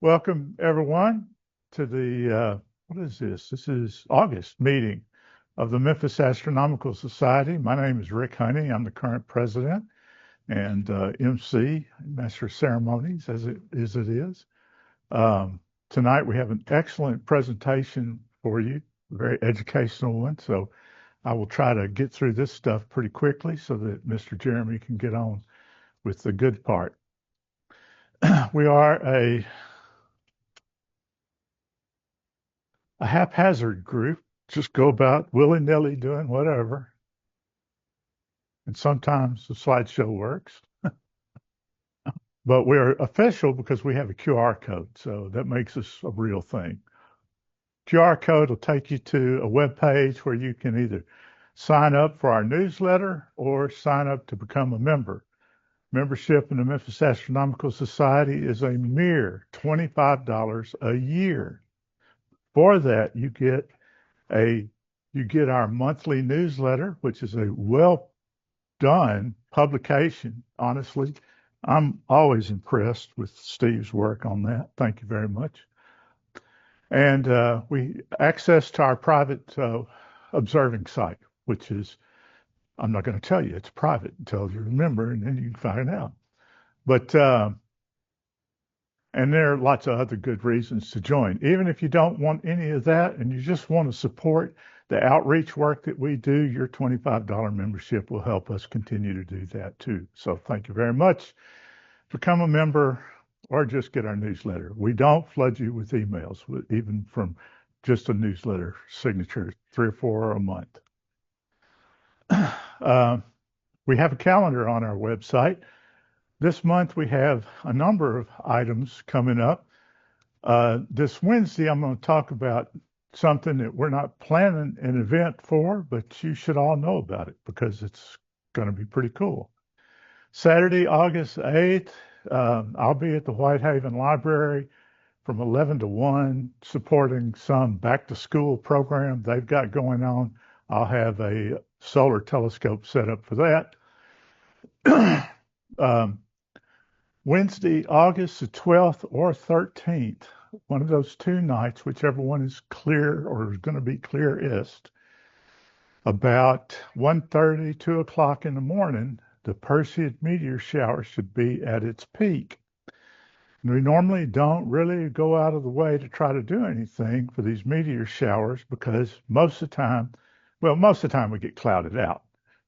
Welcome, everyone, to what is this? This is August meeting of the Memphis Astronomical Society. My name is Rick Honey. I'm the current president and MC, Master of Ceremonies, as it is. Um, Tonight, we have an excellent presentation for you, a very educational one. So I will try to get through this stuff pretty quickly so that Mr. Jeremy can get on with the good part. We are a haphazard group, just go about willy-nilly doing whatever. And sometimes the slideshow works, but we're official because we have a QR code. So that makes us a real thing. QR code will take you to a web page where you can either sign up for our newsletter or sign up to become a member. Membership in the Memphis Astronomical Society is a mere $25 a year. For that, you get our monthly newsletter, which is a well done publication. Honestly, I'm always impressed with Steve's work on that. Thank you very much. And we access to our private observing site, which is, I'm not going to tell you, it's private until you remember, and then you can find it out. But and there are lots of other good reasons to join. Even if you don't want any of that and you just want to support the outreach work that we do, your $25 membership will help us continue to do that too. So thank you very much. Become a member or just get our newsletter. We don't flood you with emails, even from just a newsletter signature, 3 or 4 a month. We have a calendar on our website. This month we have a number of items coming up. This Wednesday, I'm going to talk about something that we're not planning an event for, but you should all know about it because it's going to be pretty cool. Saturday, August 8th, I'll be at the Whitehaven Library from 11 to 1 supporting some back to school program they've got going on. I'll have a solar telescope set up for that. Wednesday, August the 12th or 13th, one of those 2 nights, whichever one is clear or is going to be clearest, about 1:30, 2 o'clock in the morning, the Perseid meteor shower should be at its peak. And we normally don't really go out of the way to try to do anything for these meteor showers because most of the time we get clouded out.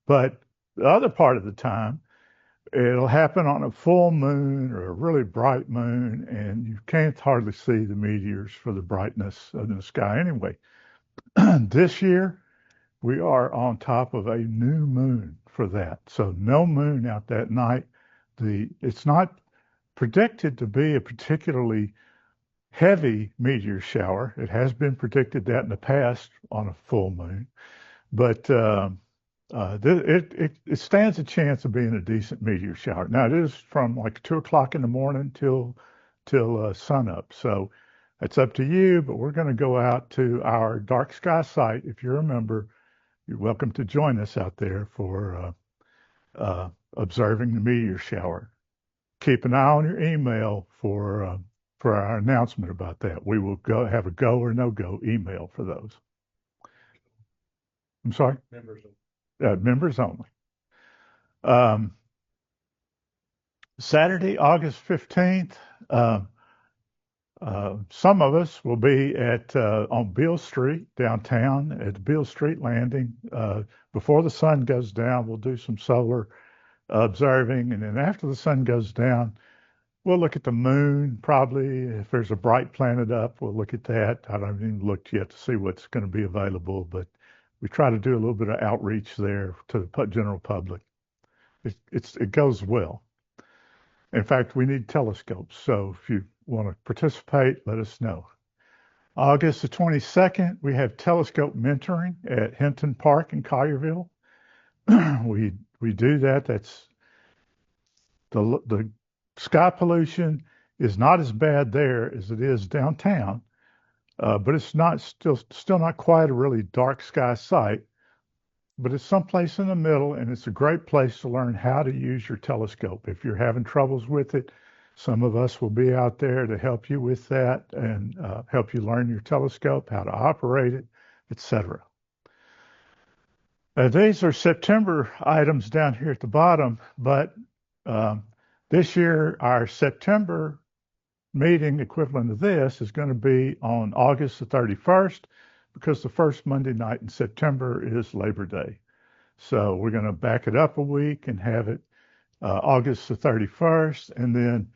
But the other part of the time, it'll happen on a full moon or a really bright moon, and you can't hardly see the meteors for the brightness of the sky anyway. This year, we are on top of a new moon for that. So no moon out that night. It's not predicted to be a particularly heavy meteor shower. It has been predicted that in the past on a full moon, but it stands a chance of being a decent meteor shower. Now it is from like 2 o'clock in the morning till sun up. So it's up to you, but we're going to go out to our dark sky site. If you're a member, you're welcome to join us out there for observing the meteor shower. Keep an eye on your email for our announcement about that. We will have a go or no go email for those. I'm sorry? Members only. Saturday, August 15th, some of us will be on Beale Street downtown at the Beale Street landing. Before the sun goes down, we'll do some solar observing, and then after the sun goes down, we'll look at the moon. Probably if there's a bright planet up, we'll look at that. I haven't even looked yet to see what's going to be available, but we try to do a little bit of outreach there to the general public. It goes well. In fact, we need telescopes, so if you want to participate, let us know. August the 22nd, we have telescope mentoring at Hinton Park in Collierville. We do that. That's the sky pollution is not as bad there as it is downtown, but it's still not quite a really dark sky site. But it's someplace in the middle, and it's a great place to learn how to use your telescope. If you're having troubles with it, Some of us will be out there to help you with that and help you learn your telescope, how to operate it, etc. These are September items down here at the bottom, but um, this year our September meeting equivalent of this is going to be on August the 31st because the first Monday night in September is Labor Day. So we're going to back it up a week and have it August the 31st. And then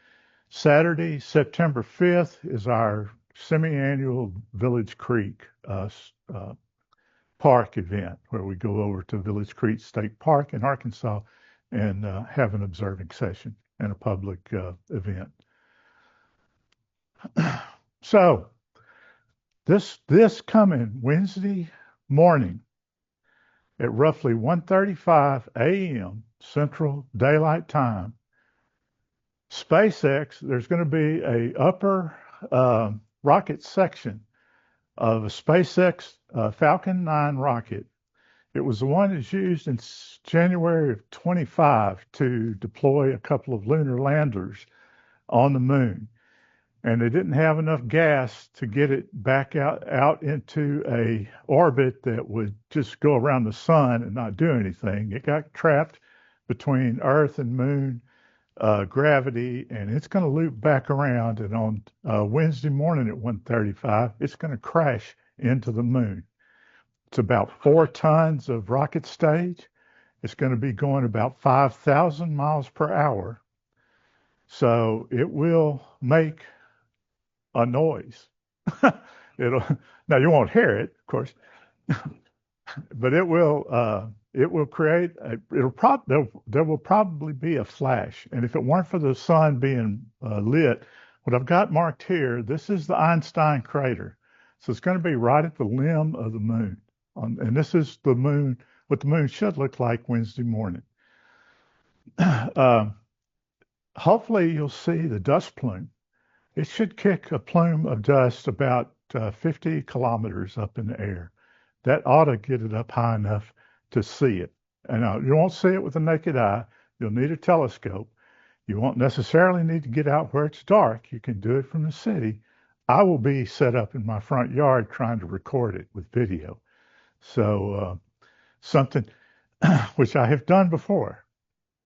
Saturday, September 5th is our semi-annual Village Creek park event where we go over to Village Creek State Park in Arkansas and have an observing session and a public event. So this coming Wednesday morning at roughly 1:35 a.m. Central Daylight Time, SpaceX, there's going to be a upper rocket section of a SpaceX Falcon 9 rocket. It was the one that's used in January of 25 to deploy a couple of lunar landers on the moon. And they didn't have enough gas to get it back out into a orbit that would just go around the sun and not do anything. It got trapped between Earth and moon gravity, and it's going to loop back around. And on Wednesday morning at 1:35, it's going to crash into the moon. It's about 4 tons of rocket stage. It's going to be going about 5,000 miles per hour. So it will make a noise. It'll now you won't hear it, of course, but it will create there will probably be a flash. And if it weren't for the sun being lit, what I've got marked here, this is the Einstein crater. So it's going to be right at the limb of the moon. And this is the moon, what the moon should look like Wednesday morning. Hopefully you'll see the dust plume. It should kick a plume of dust about 50 kilometers up in the air. That ought to get it up high enough to see it. And you won't see it with the naked eye. You'll need a telescope. You won't necessarily need to get out where it's dark. You can do it from the city. I will be set up in my front yard trying to record it with video. So something which I have done before.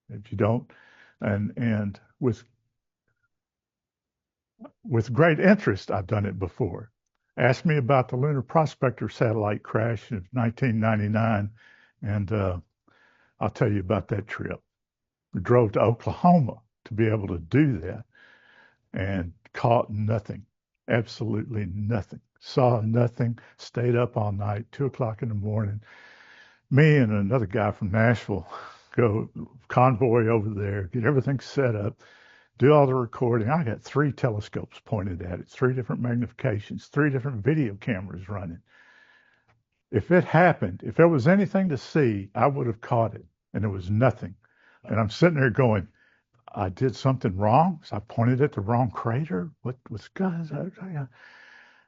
If you don't, and with great interest, I've done it before. Ask me about the Lunar Prospector satellite crash in 1999, and I'll tell you about that trip. We drove to Oklahoma to be able to do that and caught nothing, absolutely nothing. Saw nothing, stayed up all night, 2 o'clock in the morning. Me and another guy from Nashville go convoy over there, get everything set up, do all the recording. I got 3 telescopes pointed at it, 3 different magnifications, 3 different video cameras running. If it happened, if there was anything to see, I would have caught it, and there was nothing. And I'm sitting there going, I did something wrong? So I pointed at the wrong crater? What's going on?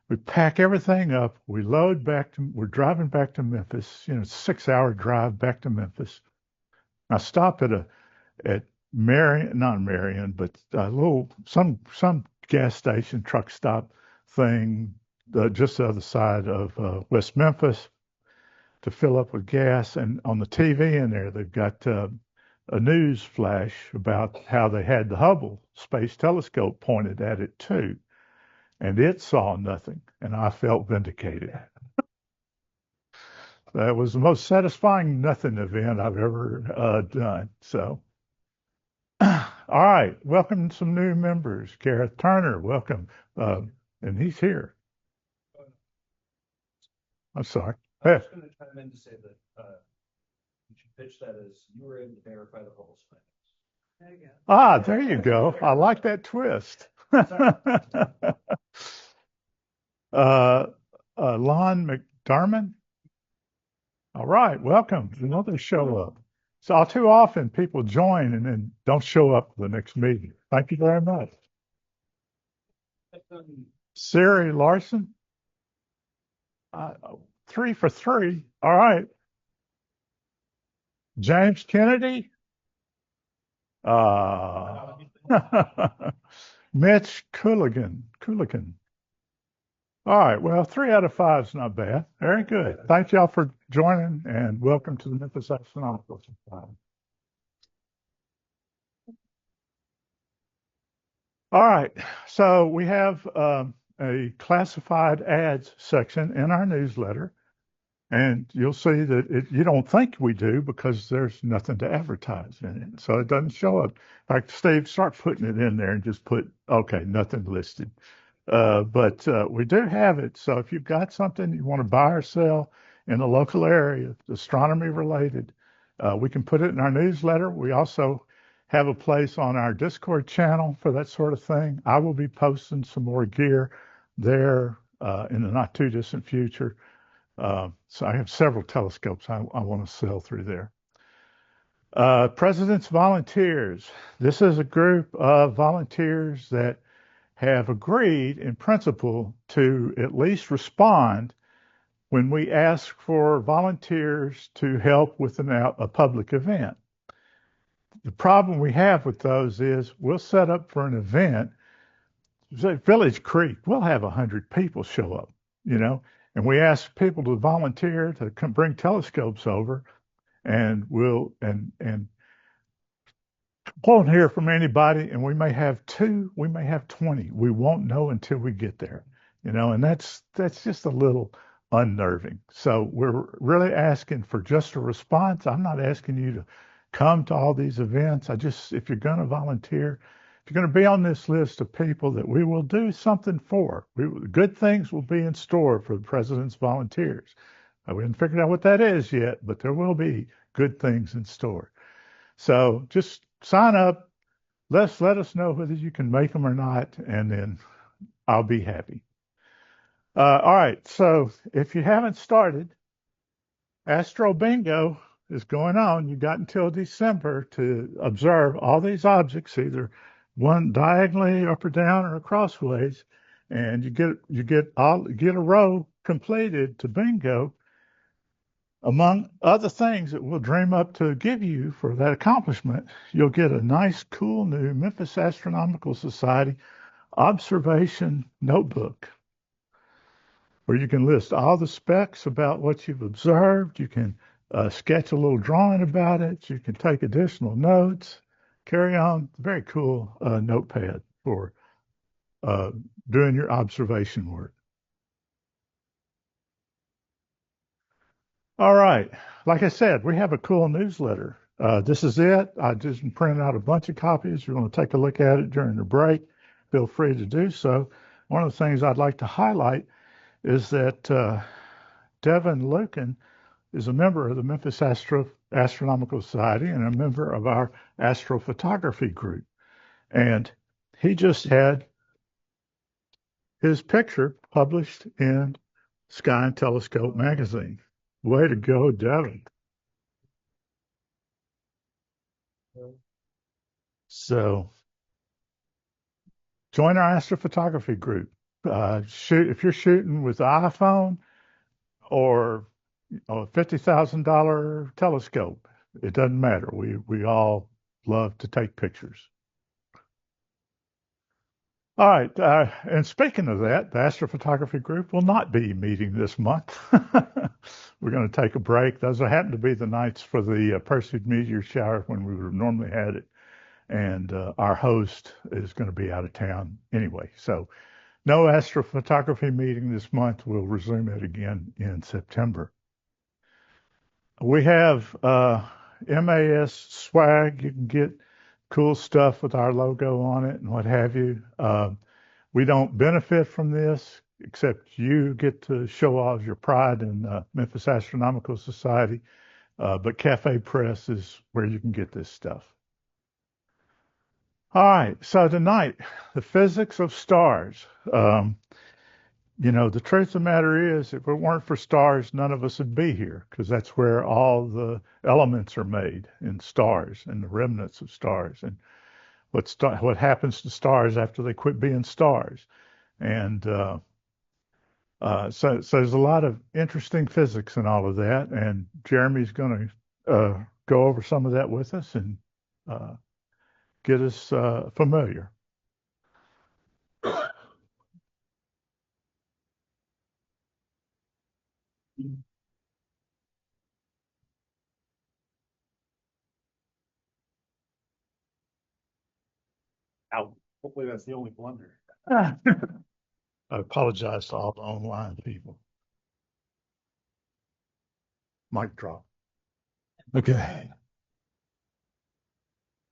We pack everything up. We load we're driving back to Memphis, 6-hour drive back to Memphis. I stopped at Marion, not Marion, but a some gas station, truck stop thing, just the other side of West Memphis to fill up with gas. And on the TV in there, they've got a news flash about how they had the Hubble Space Telescope pointed at it too. And it saw nothing, and I felt vindicated. That was the most satisfying nothing event I've ever done. So, all right, welcome some new members. Gareth Turner, welcome. And he's here. I'm sorry. I was going to chime in to say that you should pitch that as you were able to verify the Hubble findings. There you go. There you go. I like that twist. Lon McDermott. All right, welcome. Another show up. So too often people join and then don't show up for the next meeting. Thank you very much. Siri Larson. 3 for 3. All right. James Kennedy. Mitch Cooligan. All right, well, 3 out of 5 is not bad. Very good. Thank y'all for joining and welcome to the Memphis Astronomical Society. All right, so we have a classified ads section in our newsletter, and you'll see that you don't think we do because there's nothing to advertise in it. So it doesn't show up. In fact, Steve, start putting it in there and just put, okay, nothing listed. But we do have it. So if you've got something you want to buy or sell in the local area, astronomy related, we can put it in our newsletter. We also have a place on our Discord channel for that sort of thing. I will be posting some more gear there in the not too distant future. So I have several telescopes I want to sell through there. President's Volunteers. This is a group of volunteers that have agreed in principle to at least respond when we ask for volunteers to help with a public event. The problem we have with those is we'll set up for an event, say Village Creek, we'll have 100 people show up, and we ask people to volunteer to come bring telescopes over, and and won't hear from anybody, and we may have 2, we may have 20. We won't know until we get there, and that's just a little unnerving. So we're really asking for just a response. I'm not asking you to come to all these events. If you're going to volunteer, if you're going to be on this list of people that we will do something for, good things will be in store for the President's Volunteers. We haven't figured out what that is yet, but there will be good things in store. So just sign up. Let us know whether you can make them or not, and then I'll be happy. All right. So if you haven't started, Astro Bingo is going on. You got until December to observe all these objects, either one diagonally up or down or crossways, and you get a row completed to bingo. Among other things that we'll dream up to give you for that accomplishment, you'll get a nice, cool new Memphis Astronomical Society observation notebook where you can list all the specs about what you've observed. You can sketch a little drawing about it. You can take additional notes, carry on. Very cool notepad for doing your observation work. All right. Like I said, we have a cool newsletter. This is it. I just printed out a bunch of copies. If you want to take a look at it during the break, feel free to do so. One of the things I'd like to highlight is that Devin Lucan is a member of the Memphis Astronomical Society and a member of our astrophotography group. And he just had his picture published in Sky and Telescope magazine. Way to go, Devin. So join our astrophotography group. If you're shooting with an iPhone or a $50,000 telescope, it doesn't matter. We all love to take pictures. All right. And speaking of that, the astrophotography group will not be meeting this month. We're going to take a break. Those happen to be the nights for the Perseid meteor shower when we would have normally had it. And our host is going to be out of town anyway. So no astrophotography meeting this month. We'll resume it again in September. We have MAS swag. You can get cool stuff with our logo on it and what have you. We don't benefit from this, except you get to show off your pride in Memphis Astronomical Society. But Cafe Press is where you can get this stuff. All right, so tonight, the physics of stars. The truth of the matter is, if it weren't for stars, none of us would be here, because that's where all the elements are made in stars and the remnants of stars, and what happens to stars after they quit being stars. And so there's a lot of interesting physics in all of that, and Jeremy's going to go over some of that with us and get us familiar. Ow. Hopefully that's the only blunder. I apologize to all the online people. Mic drop. Okay.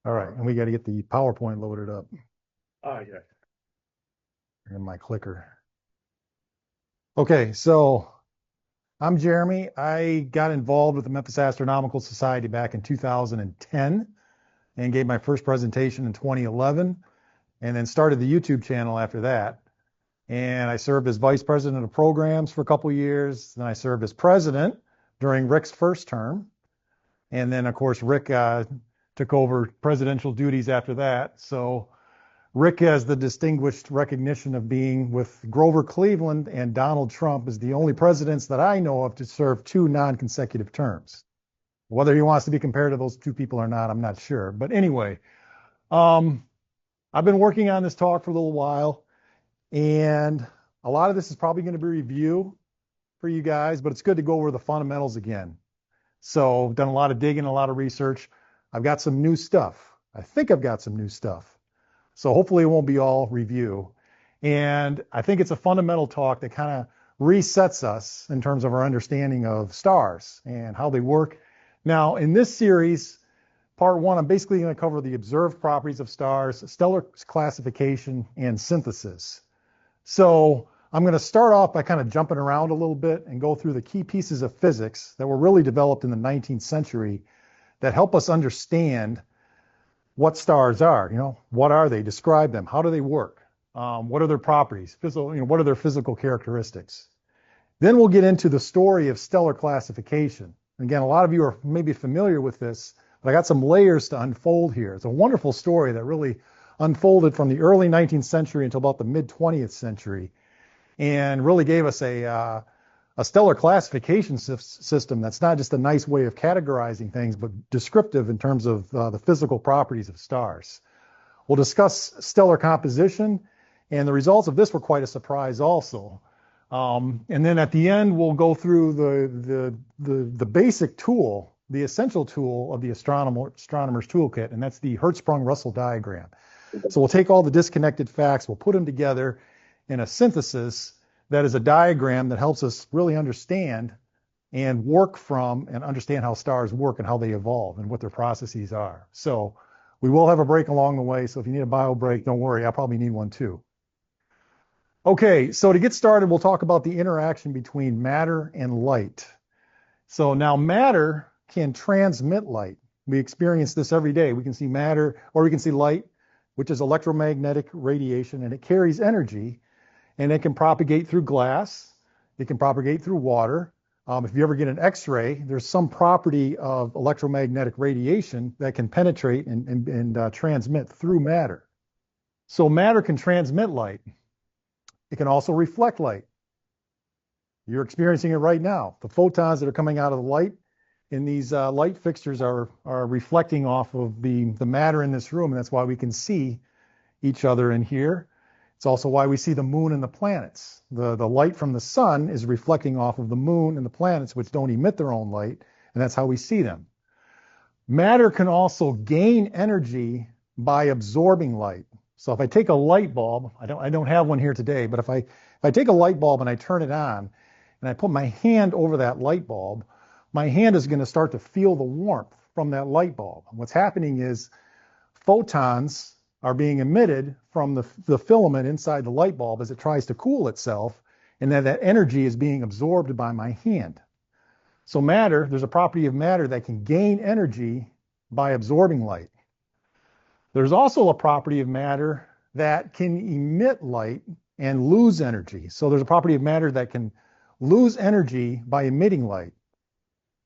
All right, and we got to get the PowerPoint loaded up Oh, yeah. in my clicker. Okay, so I'm Jeremy. I got involved with the Memphis Astronomical Society back in 2010 and gave my first presentation in 2011 and then started the YouTube channel after that. And I served as vice president of programs for a couple of years. Then I served as president during Rick's first term. And then, of course, Rick took over presidential duties after that. So Rick has the distinguished recognition of being with Grover Cleveland and Donald Trump as the only presidents that I know of to serve 2 non-consecutive terms. Whether he wants to be compared to those 2 people or not, I'm not sure. But anyway, I've been working on this talk for a little while, and a lot of this is probably going to be review for you guys, but it's good to go over the fundamentals again. So I've done a lot of digging, a lot of research. I've got some new stuff. I think I've got some new stuff. So hopefully it won't be all review. And I think it's a fundamental talk that kind of resets us in terms of our understanding of stars and how they work. Now, in this series, part 1, I'm basically going to cover the observed properties of stars, stellar classification, and synthesis. So I'm going to start off by kind of jumping around a little bit and go through the key pieces of physics that were really developed in the 19th century that help us understand what stars are. What are they? Describe them. How do they work? What are their properties? What are their physical characteristics? Then we'll get into the story of stellar classification. Again, a lot of you are maybe familiar with this, but I got some layers to unfold here. It's a wonderful story that really unfolded from the early 19th century until about the mid 20th century, and really gave us a stellar classification system that's not just a nice way of categorizing things, but descriptive in terms of the physical properties of stars. We'll discuss stellar composition, and the results of this were quite a surprise also. And then at the end, we'll go through the basic tool, the essential tool of the astronomer's toolkit, and that's the Hertzsprung-Russell Diagram. So we'll take all the disconnected facts, we'll put them together in a synthesis that is a diagram that helps us really understand and work from and understand how stars work and how they evolve and what their processes are. So we will have a break along the way. So if you need a bio break, don't worry, I'll probably need one too. Okay, so to get started, we'll talk about the interaction between matter and light. So now matter can transmit light. We experience this every day. We can see matter, or we can see light, which is electromagnetic radiation, and it carries energy. And it can propagate through glass. It can propagate through water. If you ever get an X-ray, there's some property of electromagnetic radiation that can penetrate and transmit through matter. So matter can transmit light. It can also reflect light. You're experiencing it right now. The photons that are coming out of the light in these light fixtures are reflecting off of the matter in this room, and that's why we can see each other in here. It's also why we see the moon and the planets. The light from the sun is reflecting off of the moon and the planets, which don't emit their own light, and that's how we see them. Matter can also gain energy by absorbing light. So if I take a light bulb, I don't have one here today, but if I take a light bulb and I turn it on and I put my hand over that light bulb, my hand is going to start to feel the warmth from that light bulb. And what's happening is photons are being emitted from the filament inside the light bulb as it tries to cool itself, and that energy is being absorbed by my hand. So matter, there's a property of matter that can gain energy by absorbing light. There's also a property of matter that can emit light and lose energy. So there's a property of matter that can lose energy by emitting light.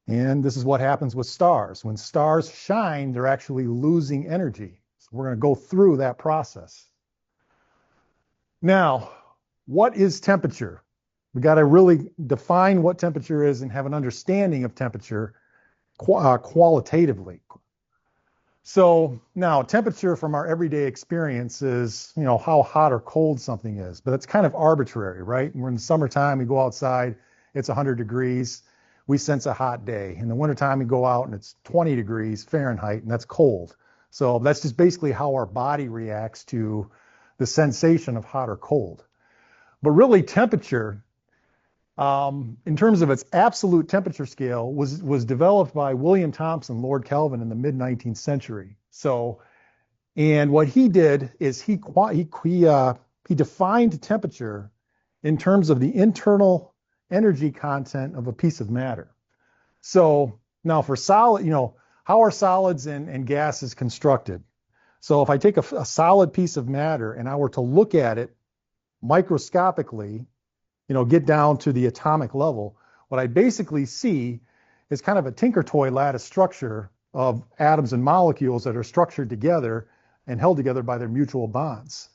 And this is what happens with stars. When stars shine, they're actually losing energy. We're going to go through that process. Now, what is temperature? We got to really define what temperature is and have an understanding of temperature qualitatively. So now temperature from our everyday experience is, how hot or cold something is, but it's kind of arbitrary, right? We're in the summertime, we go outside, it's 100 degrees, we sense a hot day. In the wintertime, we go out and it's 20 degrees Fahrenheit, and that's cold. So that's just basically how our body reacts to the sensation of hot or cold. But really, temperature, in terms of its absolute temperature scale, was developed by William Thomson, Lord Kelvin, in the mid-19th century. So, and what he did is he defined temperature in terms of the internal energy content of a piece of matter. So now for solid, how are solids and gases constructed? So if I take a solid piece of matter and I were to look at it microscopically, get down to the atomic level, what I basically see is kind of a tinker toy lattice structure of atoms and molecules that are structured together and held together by their mutual bonds.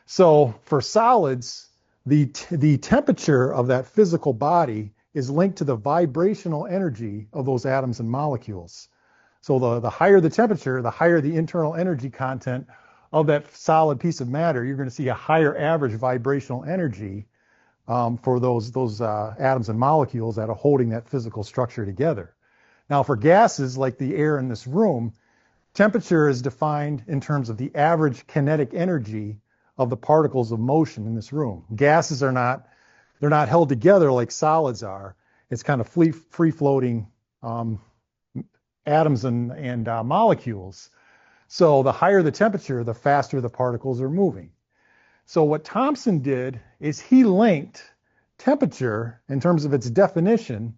So for solids, the temperature of that physical body is linked to the vibrational energy of those atoms and molecules. So the higher the temperature, the higher the internal energy content of that solid piece of matter, you're going to see a higher average vibrational energy for those atoms and molecules that are holding that physical structure together. Now, for gases like the air in this room, temperature is defined in terms of the average kinetic energy of the particles of motion in this room. Gases are not, they're not held together like solids are. It's kind of free-floating atoms and molecules. So the higher the temperature, the faster the particles are moving. So what Thomson did is he linked temperature in terms of its definition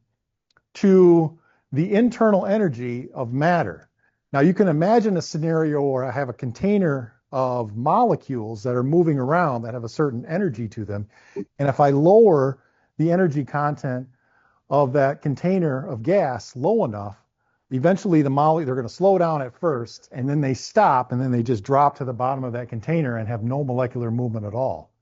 to the internal energy of matter. Now you can imagine a scenario where I have a container of molecules that are moving around that have a certain energy to them. And if I lower the energy content of that container of gas low enough, eventually they're going to slow down at first, and then they stop, and then they just drop to the bottom of that container and have no molecular movement at all.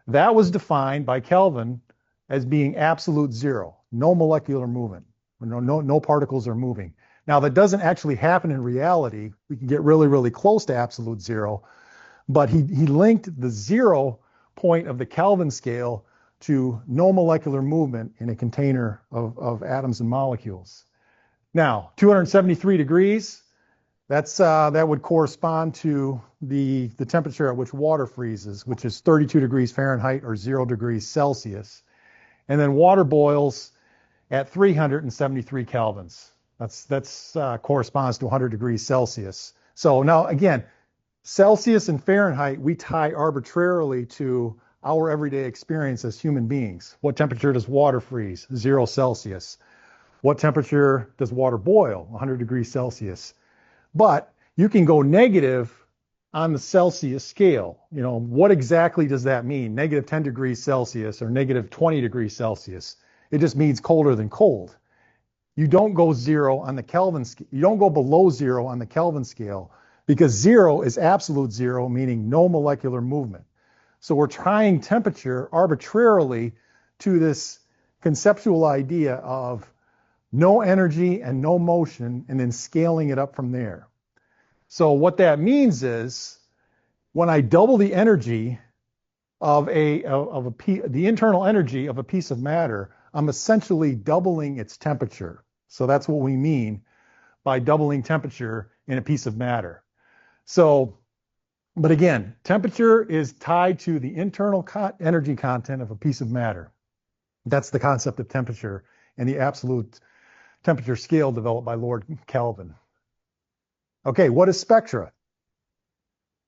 That was defined by Kelvin as being absolute zero, no molecular movement. No particles are moving. Now, that doesn't actually happen in reality. We can get really, really close to absolute zero, but he linked the 0 point of the Kelvin scale to no molecular movement in a container of atoms and molecules. Now, 273 degrees, that would correspond to the temperature at which water freezes, which is 32 degrees Fahrenheit or 0 degrees Celsius. And then water boils at 373 kelvins. That's corresponds to 100 degrees Celsius. So now, again, Celsius and Fahrenheit, we tie arbitrarily to our everyday experience as human beings. What temperature does water freeze? 0 Celsius. What temperature does water boil? 100 degrees Celsius. But you can go negative on the Celsius scale. What exactly does that mean? Negative 10 degrees Celsius or negative 20 degrees Celsius. It just means colder than cold. You don't go 0 on the Kelvin scale. You don't go below 0 on the Kelvin scale because 0 is absolute 0, meaning no molecular movement. So we're tying temperature arbitrarily to this conceptual idea of no energy and no motion, and then scaling it up from there. So what that means is when I double the energy the internal energy of a piece of matter, I'm essentially doubling its temperature. So that's what we mean by doubling temperature in a piece of matter. So, but again, temperature is tied to the internal energy content of a piece of matter. That's the concept of temperature and the absolute temperature scale developed by Lord Kelvin. Okay, what is spectra?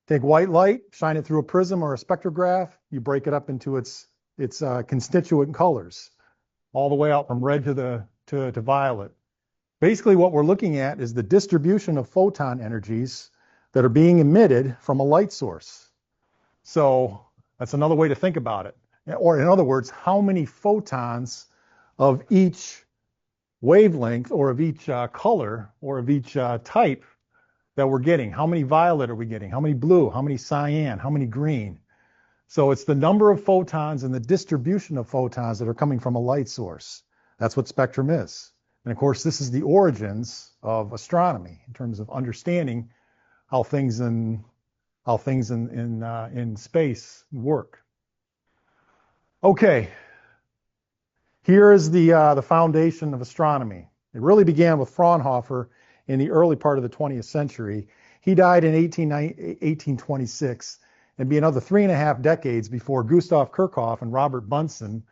Take white light, shine it through a prism or a spectrograph, you break it up into its constituent colors, all the way out from red to violet. Basically, what we're looking at is the distribution of photon energies that are being emitted from a light source. So that's another way to think about it. Or in other words, how many photons of each wavelength or of each color or of each type that we're getting. How many violet are we getting? How many blue? How many cyan? How many green? So it's the number of photons and the distribution of photons that are coming from a light source. That's what spectrum is. And of course, this is the origins of astronomy in terms of understanding how things in space work. Okay, here is the foundation of astronomy. It really began with Fraunhofer in the early part of the 20th century. He died in 1826, and be another 3.5 decades before Gustav Kirchhoff and Robert Bunsen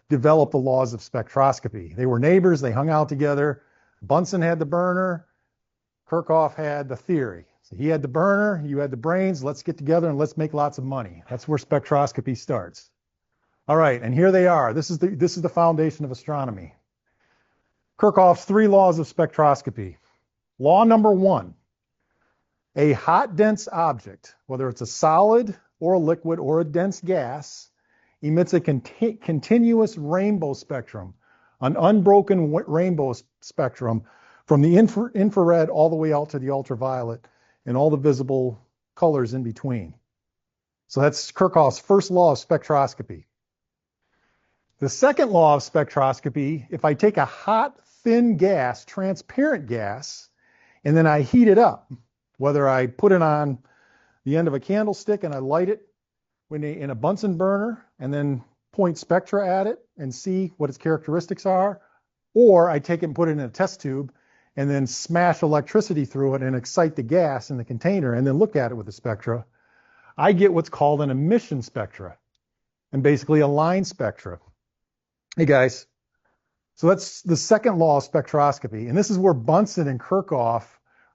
developed the laws of spectroscopy. They were neighbors, they hung out together. Bunsen had the burner, Kirchhoff had the theory. So he had the burner, you had the brains, let's get together and let's make lots of money. That's where spectroscopy starts. All right, and here they are. This is the foundation of astronomy. Kirchhoff's 3 laws of spectroscopy. Law number 1, a hot dense object, whether it's a solid or a liquid or a dense gas, emits a continuous rainbow spectrum, an unbroken rainbow spectrum from the infrared all the way out to the ultraviolet and all the visible colors in between. So that's Kirchhoff's first law of spectroscopy. The second law of spectroscopy, if I take a hot, thin gas, transparent gas, and then I heat it up, whether I put it on the end of a candlestick and I light it in a Bunsen burner and then point spectra at it and see what its characteristics are, or I take it and put it in a test tube and then smash electricity through it and excite the gas in the container and then look at it with the spectra, I get what's called an emission spectra and basically a line spectra. Hey guys, so that's the second law of spectroscopy, and this is where Bunsen and Kirchhoff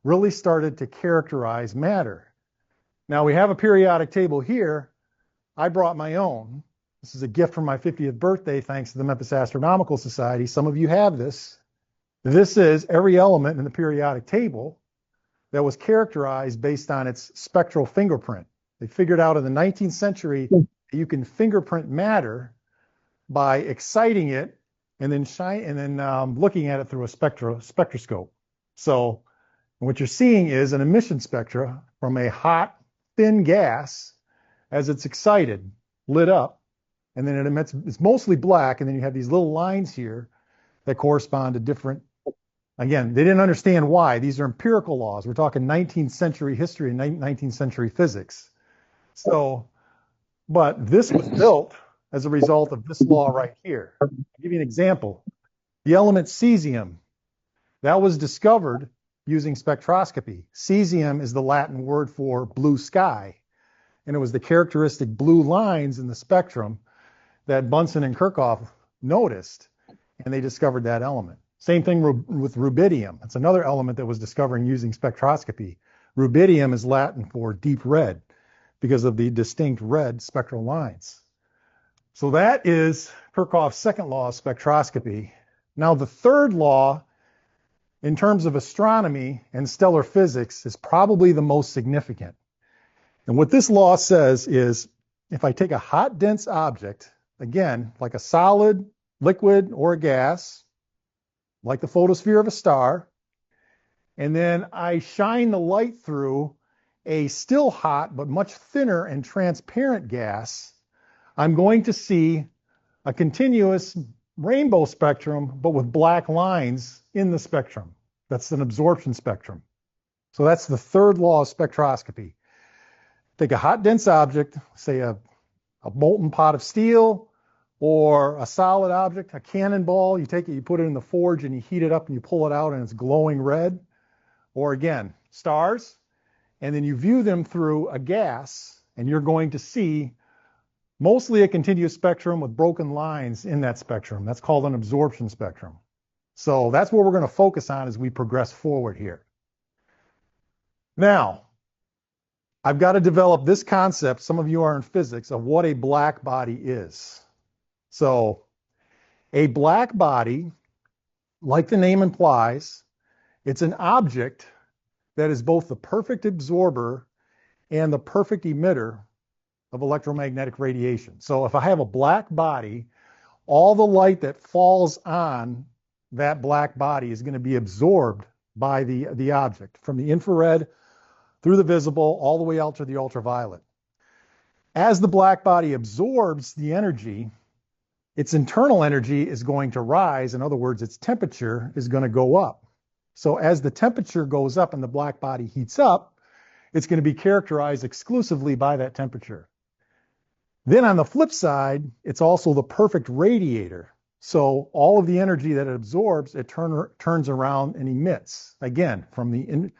really started to characterize matter. Now we have a periodic table here. I brought my own. This is a gift from my 50th birthday thanks to the Memphis Astronomical Society. Some of you have this. This is every element in the periodic table that was characterized based on its spectral fingerprint. They figured out in the 19th century that you can fingerprint matter by exciting it and then looking at it through a spectroscope. So what you're seeing is an emission spectra from a hot, thin gas as it's excited, lit up, and then it emits, it's mostly black, and then you have these little lines here that correspond to different, again, they didn't understand why. These are empirical laws. We're talking 19th century history and 19th century physics. So, but this was built as a result of this law right here. I'll give you an example. The element cesium, that was discovered using spectroscopy. Cesium is the Latin word for blue sky, and it was the characteristic blue lines in the spectrum that Bunsen and Kirchhoff noticed, and they discovered that element. Same thing with rubidium. It's another element that was discovered using spectroscopy. Rubidium is Latin for deep red because of the distinct red spectral lines. So that is Kirchhoff's second law of spectroscopy. Now the third law, in terms of astronomy and stellar physics, is probably the most significant. And what this law says is, if I take a hot, dense object, again, like a solid, liquid, or a gas, like the photosphere of a star, and then I shine the light through a still hot but much thinner and transparent gas, I'm going to see a continuous rainbow spectrum, but with black lines in the spectrum. That's an absorption spectrum. So that's the third law of spectroscopy. Take a hot, dense object, say a molten pot of steel, or a solid object, a cannonball. You take it, you put it in the forge, and you heat it up, and you pull it out, and it's glowing red. Or again, stars. And then you view them through a gas, and you're going to see mostly a continuous spectrum with broken lines in that spectrum. That's called an absorption spectrum. So that's what we're going to focus on as we progress forward here. Now, I've got to develop this concept, some of you are in physics, of what a black body is. So a black body, like the name implies, it's an object that is both the perfect absorber and the perfect emitter of electromagnetic radiation. So if I have a black body, all the light that falls on that black body is going to be absorbed by the object, from the infrared through the visible all the way out to the ultraviolet. As the black body absorbs the energy, its internal energy is going to rise. In other words, its temperature is going to go up. So as the temperature goes up and the black body heats up, it's going to be characterized exclusively by that temperature. Then on the flip side, it's also the perfect radiator. So all of the energy that it absorbs, it turns around and emits, again, from the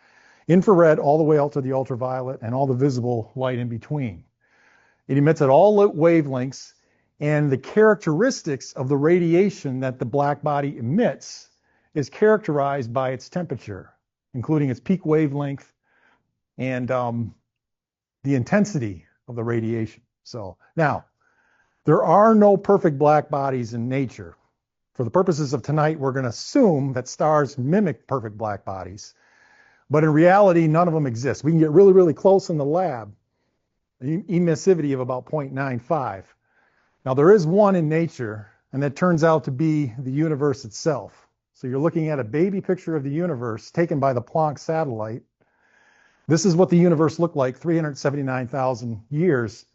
infrared all the way out to the ultraviolet and all the visible light in between. It emits at all wavelengths, and the characteristics of the radiation that the black body emits is characterized by its temperature, including its peak wavelength and the intensity of the radiation. So now, there are no perfect black bodies in nature. For the purposes of tonight, we're going to assume that stars mimic perfect black bodies. But in reality, none of them exist. We can get really, really close in the lab, emissivity of about 0.95. Now, there is one in nature, and that turns out to be the universe itself. So you're looking at a baby picture of the universe taken by the Planck satellite. This is what the universe looked like 379,000 years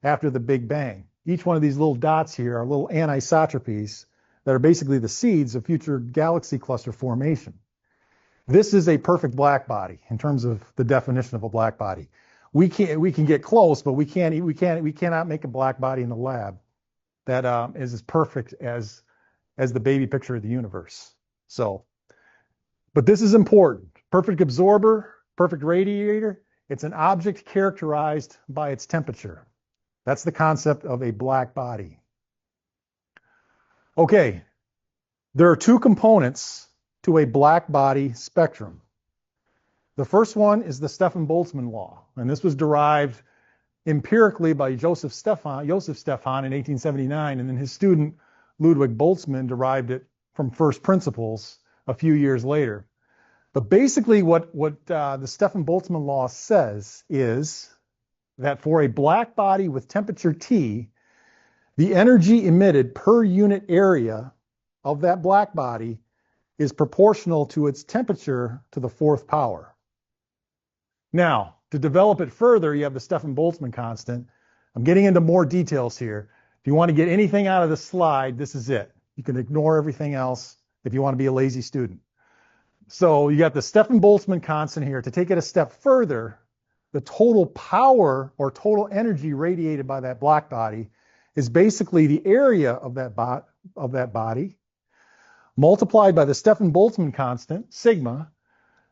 after the Big Bang. Each one of these little dots here are little anisotropies that are basically the seeds of future galaxy cluster formation. This is a perfect black body in terms of the definition of a black body. We can get close, but we cannot make a black body in the lab that is as perfect as the baby picture of the universe. So, but this is important. Perfect absorber, perfect radiator. It's an object characterized by its temperature. That's the concept of a black body. Okay, there are two components to a black body spectrum. The first one is the Stefan-Boltzmann law, and this was derived empirically by Joseph Stefan in 1879, and then his student Ludwig Boltzmann derived it from first principles a few years later. But basically what the Stefan-Boltzmann law says is that for a black body with temperature T, the energy emitted per unit area of that black body is proportional to its temperature to the fourth power. Now, to develop it further, you have the Stefan-Boltzmann constant. I'm getting into more details here. If you want to get anything out of this slide, this is it. You can ignore everything else if you want to be a lazy student. So you got the Stefan-Boltzmann constant here. To take it a step further, the total power or total energy radiated by that black body is basically the area of that body multiplied by the Stefan-Boltzmann constant, sigma,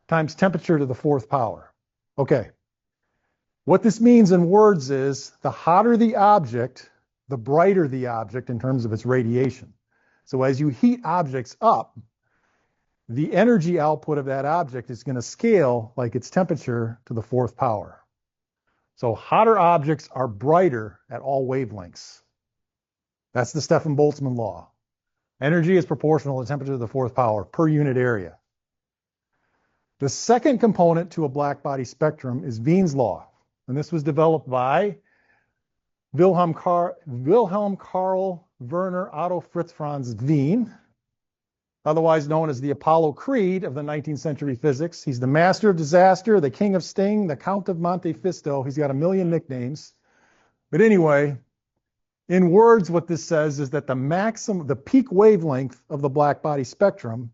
times temperature to the fourth power. Okay. What this means in words is the hotter the object, the brighter the object in terms of its radiation. So as you heat objects up, the energy output of that object is going to scale like its temperature to the fourth power. So hotter objects are brighter at all wavelengths. That's the Stefan-Boltzmann law. Energy is proportional to temperature to the fourth power per unit area. The second component to a black body spectrum is Wien's law. And this was developed by Wilhelm Karl Werner Otto Fritz Franz Wien, otherwise known as the Apollo Creed of the 19th century physics. He's the master of disaster, the king of sting, the count of Monte Fisto. He's got a million nicknames. But anyway, in words, what this says is that the peak wavelength of the black body spectrum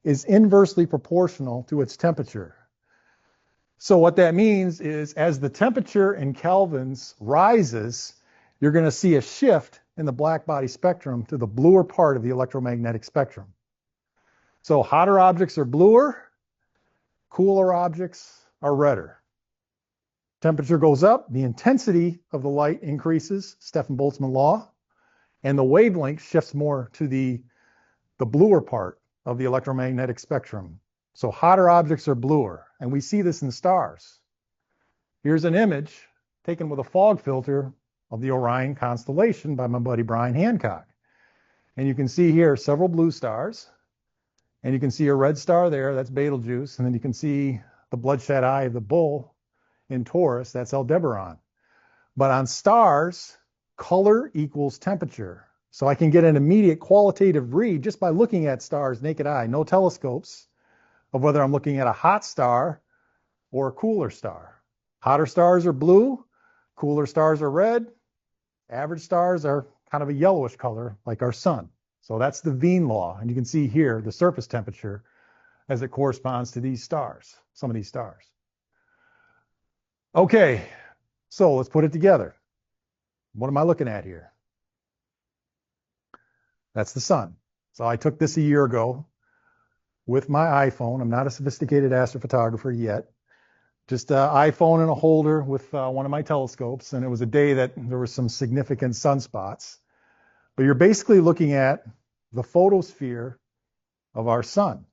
is inversely proportional to its temperature. So what that means is as the temperature in kelvins rises, you're going to see a shift in the black body spectrum to the bluer part of the electromagnetic spectrum. So hotter objects are bluer, cooler objects are redder. Temperature goes up, the intensity of the light increases, Stefan-Boltzmann law, and the wavelength shifts more to the bluer part of the electromagnetic spectrum. So hotter objects are bluer, and we see this in stars. Here's an image taken with a fog filter of the Orion constellation by my buddy Brian Hancock. And you can see here several blue stars, and you can see a red star there, that's Betelgeuse, and then you can see the bloodshot eye of the bull in Taurus, that's Aldebaran. But on stars, color equals temperature. So I can get an immediate qualitative read just by looking at stars naked eye, no telescopes, of whether I'm looking at a hot star or a cooler star. Hotter stars are blue, cooler stars are red, average stars are kind of a yellowish color like our sun. So that's the Wien law. And you can see here the surface temperature as it corresponds to these stars, some of these stars. Okay, so let's put it together. What am I looking at here? That's the sun. So I took this a year ago with my iPhone. I'm not a sophisticated astrophotographer yet. Just an iPhone and a holder with one of my telescopes. And it was a day that there were some significant sunspots. But you're basically looking at the photosphere of our sun.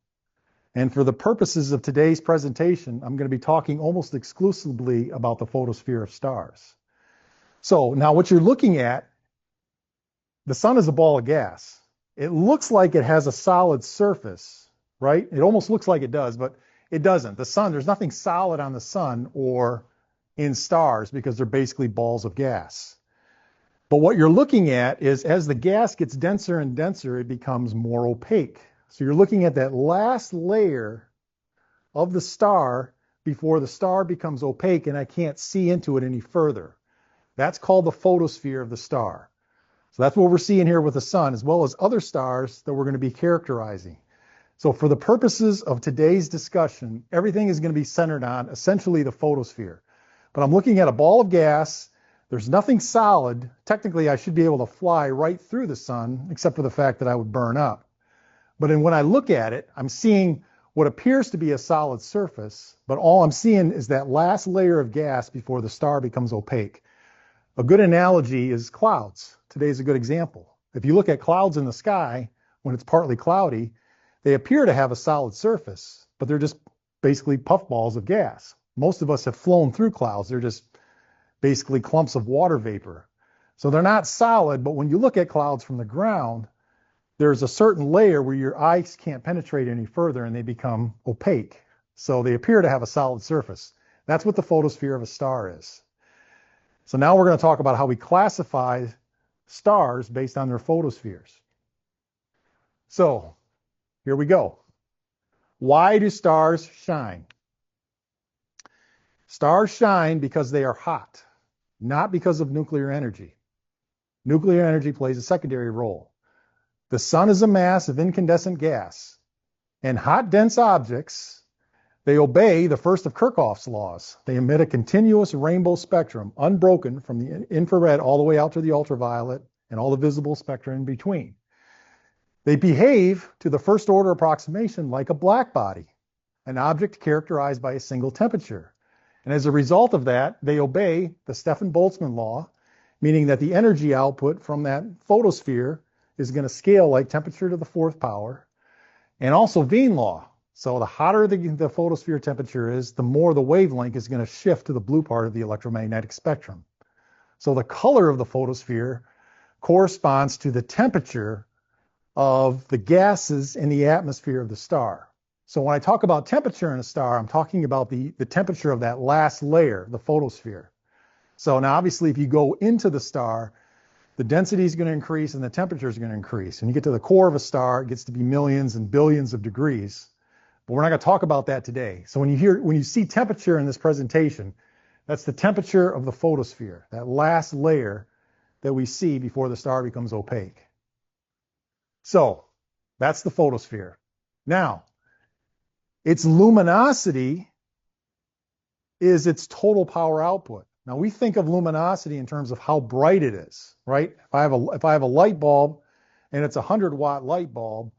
And for the purposes of today's presentation, I'm going to be talking almost exclusively about the photosphere of stars. So now what you're looking at, the sun is a ball of gas. It looks like it has a solid surface, right? It almost looks like it does, but it doesn't. The sun, there's nothing solid on the sun or in stars because they're basically balls of gas. But what you're looking at is as the gas gets denser and denser, it becomes more opaque. So you're looking at that last layer of the star before the star becomes opaque and I can't see into it any further. That's called the photosphere of the star. So that's what we're seeing here with the sun, as well as other stars that we're going to be characterizing. So for the purposes of today's discussion, everything is going to be centered on essentially the photosphere. But I'm looking at a ball of gas. There's nothing solid. Technically, I should be able to fly right through the sun, except for the fact that I would burn up. But when I look at it, I'm seeing what appears to be a solid surface, but all I'm seeing is that last layer of gas before the star becomes opaque. A good analogy is clouds. Today's a good example. If you look at clouds in the sky, when it's partly cloudy, they appear to have a solid surface, but they're just basically puffballs of gas. Most of us have flown through clouds. They're just basically clumps of water vapor. So they're not solid, but when you look at clouds from the ground, there's a certain layer where your eyes can't penetrate any further and they become opaque. So they appear to have a solid surface. That's what the photosphere of a star is. So now we're going to talk about how we classify stars based on their photospheres. So here we go. Why do stars shine? Stars shine because they are hot, not because of nuclear energy. Nuclear energy plays a secondary role. The sun is a mass of incandescent gas, and hot, dense objects, they obey the first of Kirchhoff's laws. They emit a continuous rainbow spectrum, unbroken from the infrared all the way out to the ultraviolet and all the visible spectra in between. They behave to the first order approximation like a black body, an object characterized by a single temperature. And as a result of that, they obey the Stefan-Boltzmann law, meaning that the energy output from that photosphere is going to scale like temperature to the fourth power, and also Wien law. So the hotter the photosphere temperature is, the more the wavelength is going to shift to the blue part of the electromagnetic spectrum. So the color of the photosphere corresponds to the temperature of the gases in the atmosphere of the star. So when I talk about temperature in a star, I'm talking about the temperature of that last layer, the photosphere. So now obviously if you go into the star, the density is going to increase and the temperature is going to increase. When you get to the core of a star, it gets to be millions and billions of degrees. But we're not going to talk about that today. So when you see temperature in this presentation, that's the temperature of the photosphere, that last layer that we see before the star becomes opaque. So that's the photosphere. Now, its luminosity is its total power output. Now we think of luminosity in terms of how bright it is, right? If I have a light bulb and it's a 100-watt light bulb,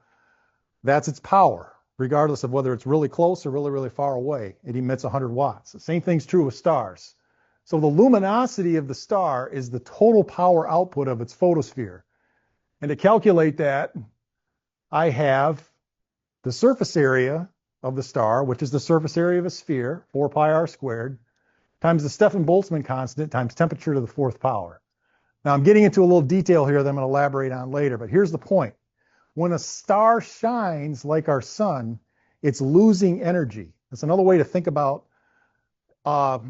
that's its power, regardless of whether it's really close or really, really far away. It emits 100 watts. The same thing's true with stars. So the luminosity of the star is the total power output of its photosphere. And to calculate that, I have the surface area of the star, which is the surface area of a sphere, 4 pi r squared, times the Stefan-Boltzmann constant times temperature to the fourth power. Now I'm getting into a little detail here that I'm going to elaborate on later, but here's the point. When a star shines like our sun, it's losing energy. That's another way to think about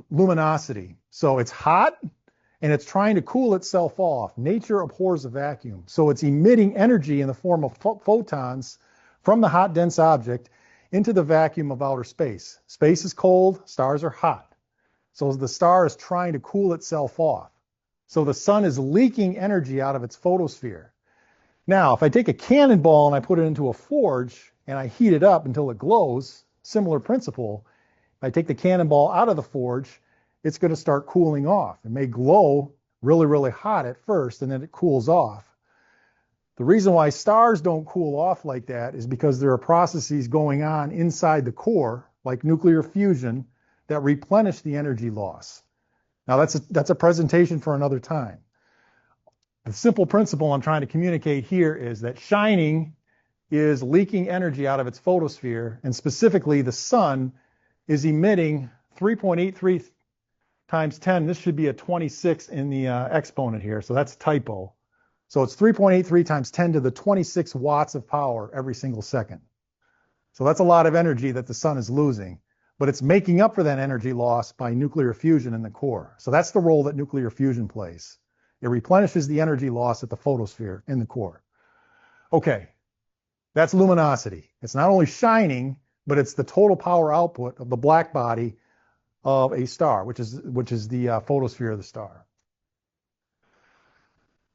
luminosity. So it's hot and it's trying to cool itself off. Nature abhors a vacuum. So it's emitting energy in the form of photons from the hot, dense object into the vacuum of outer space. Space is cold, stars are hot. So the star is trying to cool itself off. So the sun is leaking energy out of its photosphere. Now, if I take a cannonball and I put it into a forge and I heat it up until it glows, similar principle, if I take the cannonball out of the forge, it's going to start cooling off. It may glow really, really hot at first, and then it cools off. The reason why stars don't cool off like that is because there are processes going on inside the core, like nuclear fusion, that replenish the energy loss. Now, that's a presentation for another time. The simple principle I'm trying to communicate here is that shining is leaking energy out of its photosphere, and specifically the sun is emitting 3.83 times 10. This should be a 26 in the exponent here, so that's a typo. So it's 3.83 times 10 to the 26 watts of power every single second. So that's a lot of energy that the sun is losing, but it's making up for that energy loss by nuclear fusion in the core. So that's the role that nuclear fusion plays. It replenishes the energy loss at the photosphere in the core. Okay, that's luminosity. It's not only shining, but it's the total power output of the black body of a star, which is the photosphere of the star.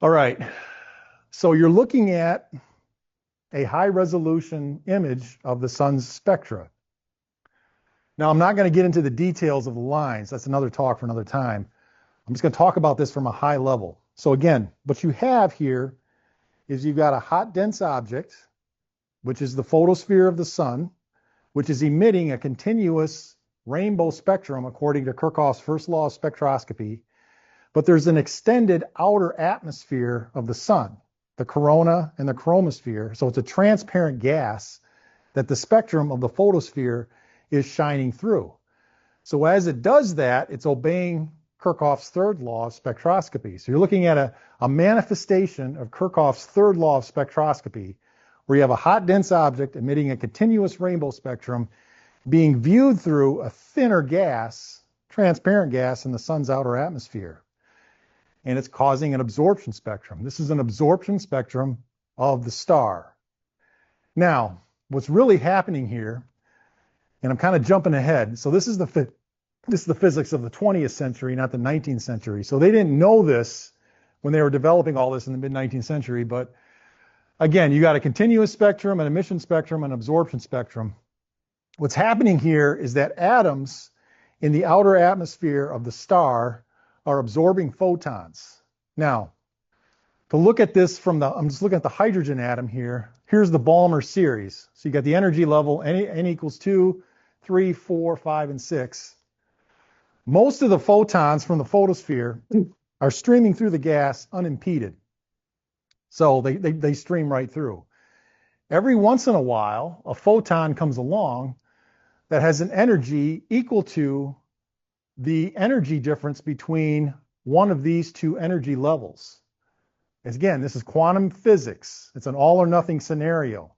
All right, so you're looking at a high resolution image of the sun's spectra. Now, I'm not going to get into the details of the lines. That's another talk for another time. I'm just going to talk about this from a high level. So again, what you have here is you've got a hot, dense object, which is the photosphere of the sun, which is emitting a continuous rainbow spectrum according to Kirchhoff's first law of spectroscopy. But there's an extended outer atmosphere of the sun, the corona and the chromosphere. So it's a transparent gas that the spectrum of the photosphere is shining through. So as it does that, it's obeying Kirchhoff's third law of spectroscopy. So you're looking at a manifestation of Kirchhoff's third law of spectroscopy, where you have a hot, dense object emitting a continuous rainbow spectrum being viewed through a thinner gas, transparent gas in the sun's outer atmosphere. And it's causing an absorption spectrum. This is an absorption spectrum of the star. Now, what's really happening here, and I'm kind of jumping ahead, so this is the physics of the 20th century, not the 19th century. So they didn't know this when they were developing all this in the mid-19th century, but again, you got a continuous spectrum, an emission spectrum, an absorption spectrum. What's happening here is that atoms in the outer atmosphere of the star are absorbing photons. Now, to look at this I'm just looking at the hydrogen atom here. Here's the Balmer series. So you got the energy level, n equals 2, 3, 4, 5, and 6. Most of the photons from the photosphere are streaming through the gas unimpeded. So they stream right through. Every once in a while, a photon comes along that has an energy equal to the energy difference between one of these two energy levels. Again, this is quantum physics. It's an all or nothing scenario.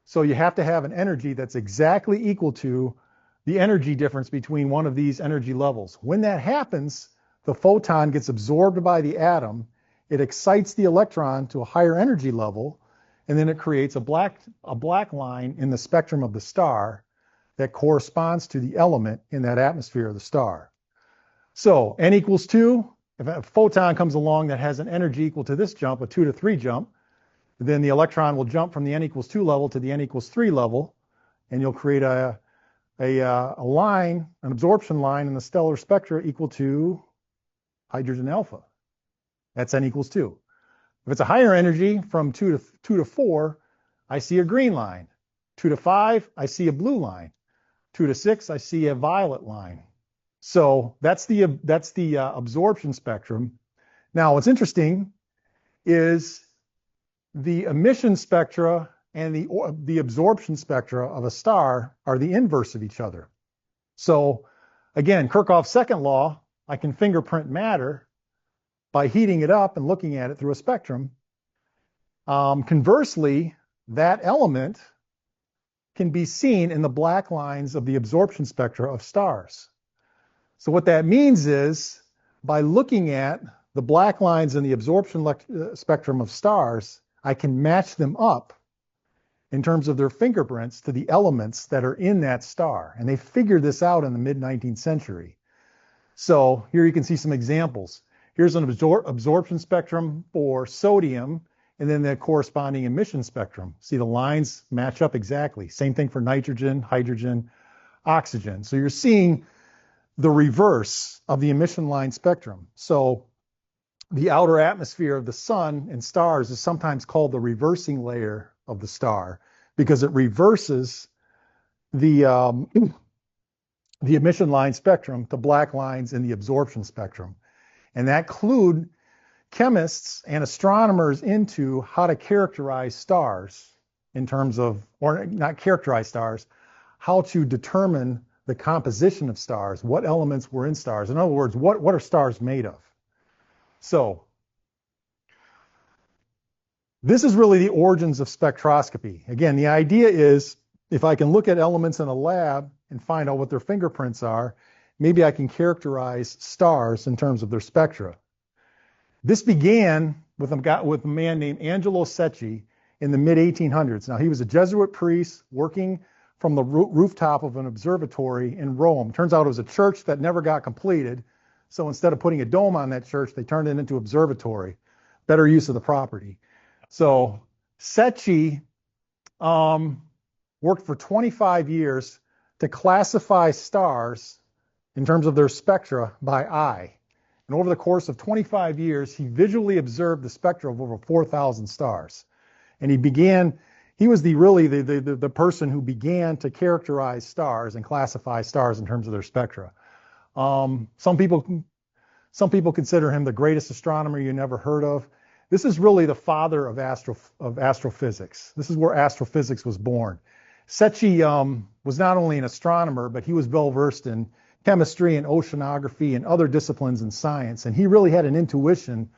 So you have to have an energy that's exactly equal to the energy difference between one of these energy levels. When that happens, the photon gets absorbed by the atom, it excites the electron to a higher energy level, and then it creates a black line in the spectrum of the star that corresponds to the element in that atmosphere of the star. So n equals 2, if a photon comes along that has an energy equal to this jump, a 2 to 3 jump, then the electron will jump from the n equals 2 level to the n equals 3 level, and you'll create a line, an absorption line in the stellar spectra equal to hydrogen alpha. That's n equals 2. If it's a higher energy, from 2 to 4, I see a green line. 2 to 5, I see a blue line. 2 to 6, I see a violet line. So that's the absorption spectrum. Now, what's interesting is the emission spectra and the absorption spectra of a star are the inverse of each other. So again, Kirchhoff's second law, I can fingerprint matter by heating it up and looking at it through a spectrum. Conversely, that element can be seen in the black lines of the absorption spectra of stars. So what that means is, by looking at the black lines in the absorption spectrum of stars, I can match them up in terms of their fingerprints to the elements that are in that star. And they figured this out in the mid-19th century. So here you can see some examples. Here's an absorption spectrum for sodium, and then the corresponding emission spectrum. See, the lines match up exactly. Same thing for nitrogen, hydrogen, oxygen. So you're seeing the reverse of the emission line spectrum. So the outer atmosphere of the sun and stars is sometimes called the reversing layer of the star because it reverses the emission line spectrum to black lines in the absorption spectrum. And that clued chemists and astronomers into how to characterize stars in terms of, or not characterize stars, how to determine the composition of stars, what elements were in stars. In other words, what are stars made of? So this is really the origins of spectroscopy. Again, the idea is if I can look at elements in a lab and find out what their fingerprints are, maybe I can characterize stars in terms of their spectra. This began with a man named Angelo Secchi in the mid-1800s. Now, he was a Jesuit priest working from the rooftop of an observatory in Rome. Turns out it was a church that never got completed. So instead of putting a dome on that church, they turned it into an observatory. Better use of the property. So Secchi worked for 25 years to classify stars in terms of their spectra by eye. And over the course of 25 years, he visually observed the spectra of over 4,000 stars. And he was the person who began to characterize stars and classify stars in terms of their spectra. Some people consider him the greatest astronomer you never heard of. This is really the father of astrophysics. This is where astrophysics was born. Secchi was not only an astronomer, but he was well versed in chemistry and oceanography and other disciplines in science. And he really had an intuition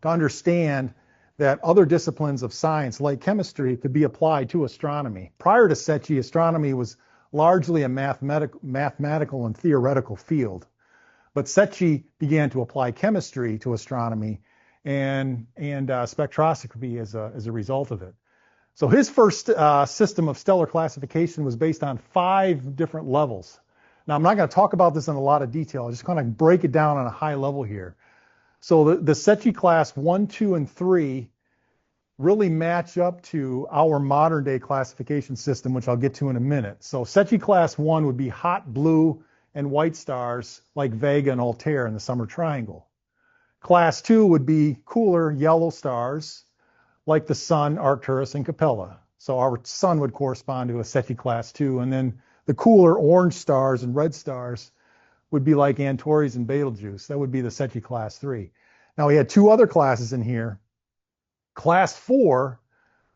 to understand that other disciplines of science, like chemistry, could be applied to astronomy. Prior to Secchi, astronomy was largely a mathematical and theoretical field. But Secchi began to apply chemistry to astronomy and spectroscopy as a result of it. So his first system of stellar classification was based on 5 different levels. Now, I'm not going to talk about this in a lot of detail. I'm just going to break it down on a high level here. So the Secchi class 1, 2, and 3 really match up to our modern day classification system, which I'll get to in a minute. So Secchi class 1 would be hot blue and white stars like Vega and Altair in the Summer Triangle. Class 2 would be cooler yellow stars like the Sun, Arcturus, and Capella. So our Sun would correspond to a Secchi class 2, and then the cooler orange stars and red stars would be like Antares and Betelgeuse. That would be the Secchi class 3. Now we had 2 other classes in here. Class 4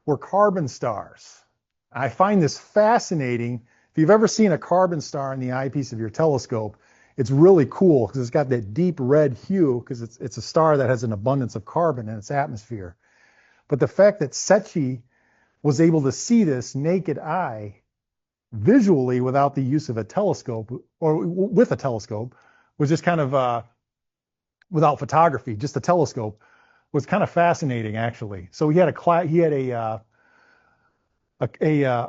were carbon stars. I find this fascinating. If you've ever seen a carbon star in the eyepiece of your telescope, it's really cool because it's got that deep red hue because it's a star that has an abundance of carbon in its atmosphere. But the fact that Secchi was able to see this naked eye visually without the use of a telescope, or with a telescope, was just kind of without photography, just a telescope, was kind of fascinating actually. So he had a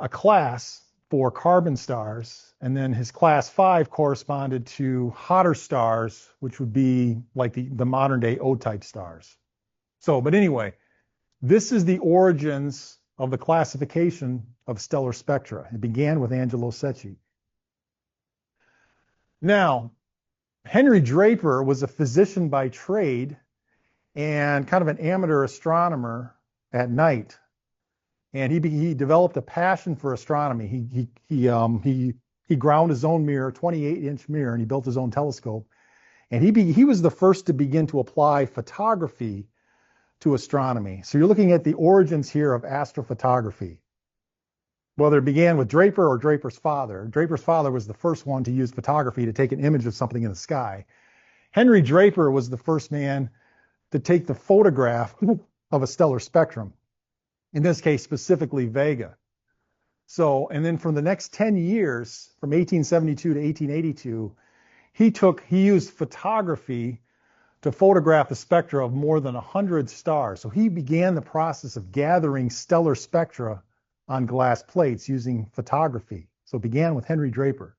class for carbon stars, and then his class 5 corresponded to hotter stars, which would be like the modern day O-type stars. So, but anyway, this is the origins of the classification of stellar spectra. It began with Angelo Secchi. Now, Henry Draper was a physician by trade and kind of an amateur astronomer at night. And he developed a passion for astronomy. He ground his own mirror, 28-inch mirror, and he built his own telescope. And he was the first to begin to apply photography to astronomy. So you're looking at the origins here of astrophotography. Whether it began with Draper or Draper's father. Draper's father was the first one to use photography to take an image of something in the sky. Henry Draper was the first man to take the photograph of a stellar spectrum. In this case, specifically Vega. So, and then for the next 10 years, from 1872 to 1882, he used photography to photograph the spectra of more than 100 stars. So he began the process of gathering stellar spectra on glass plates using photography. So it began with Henry Draper.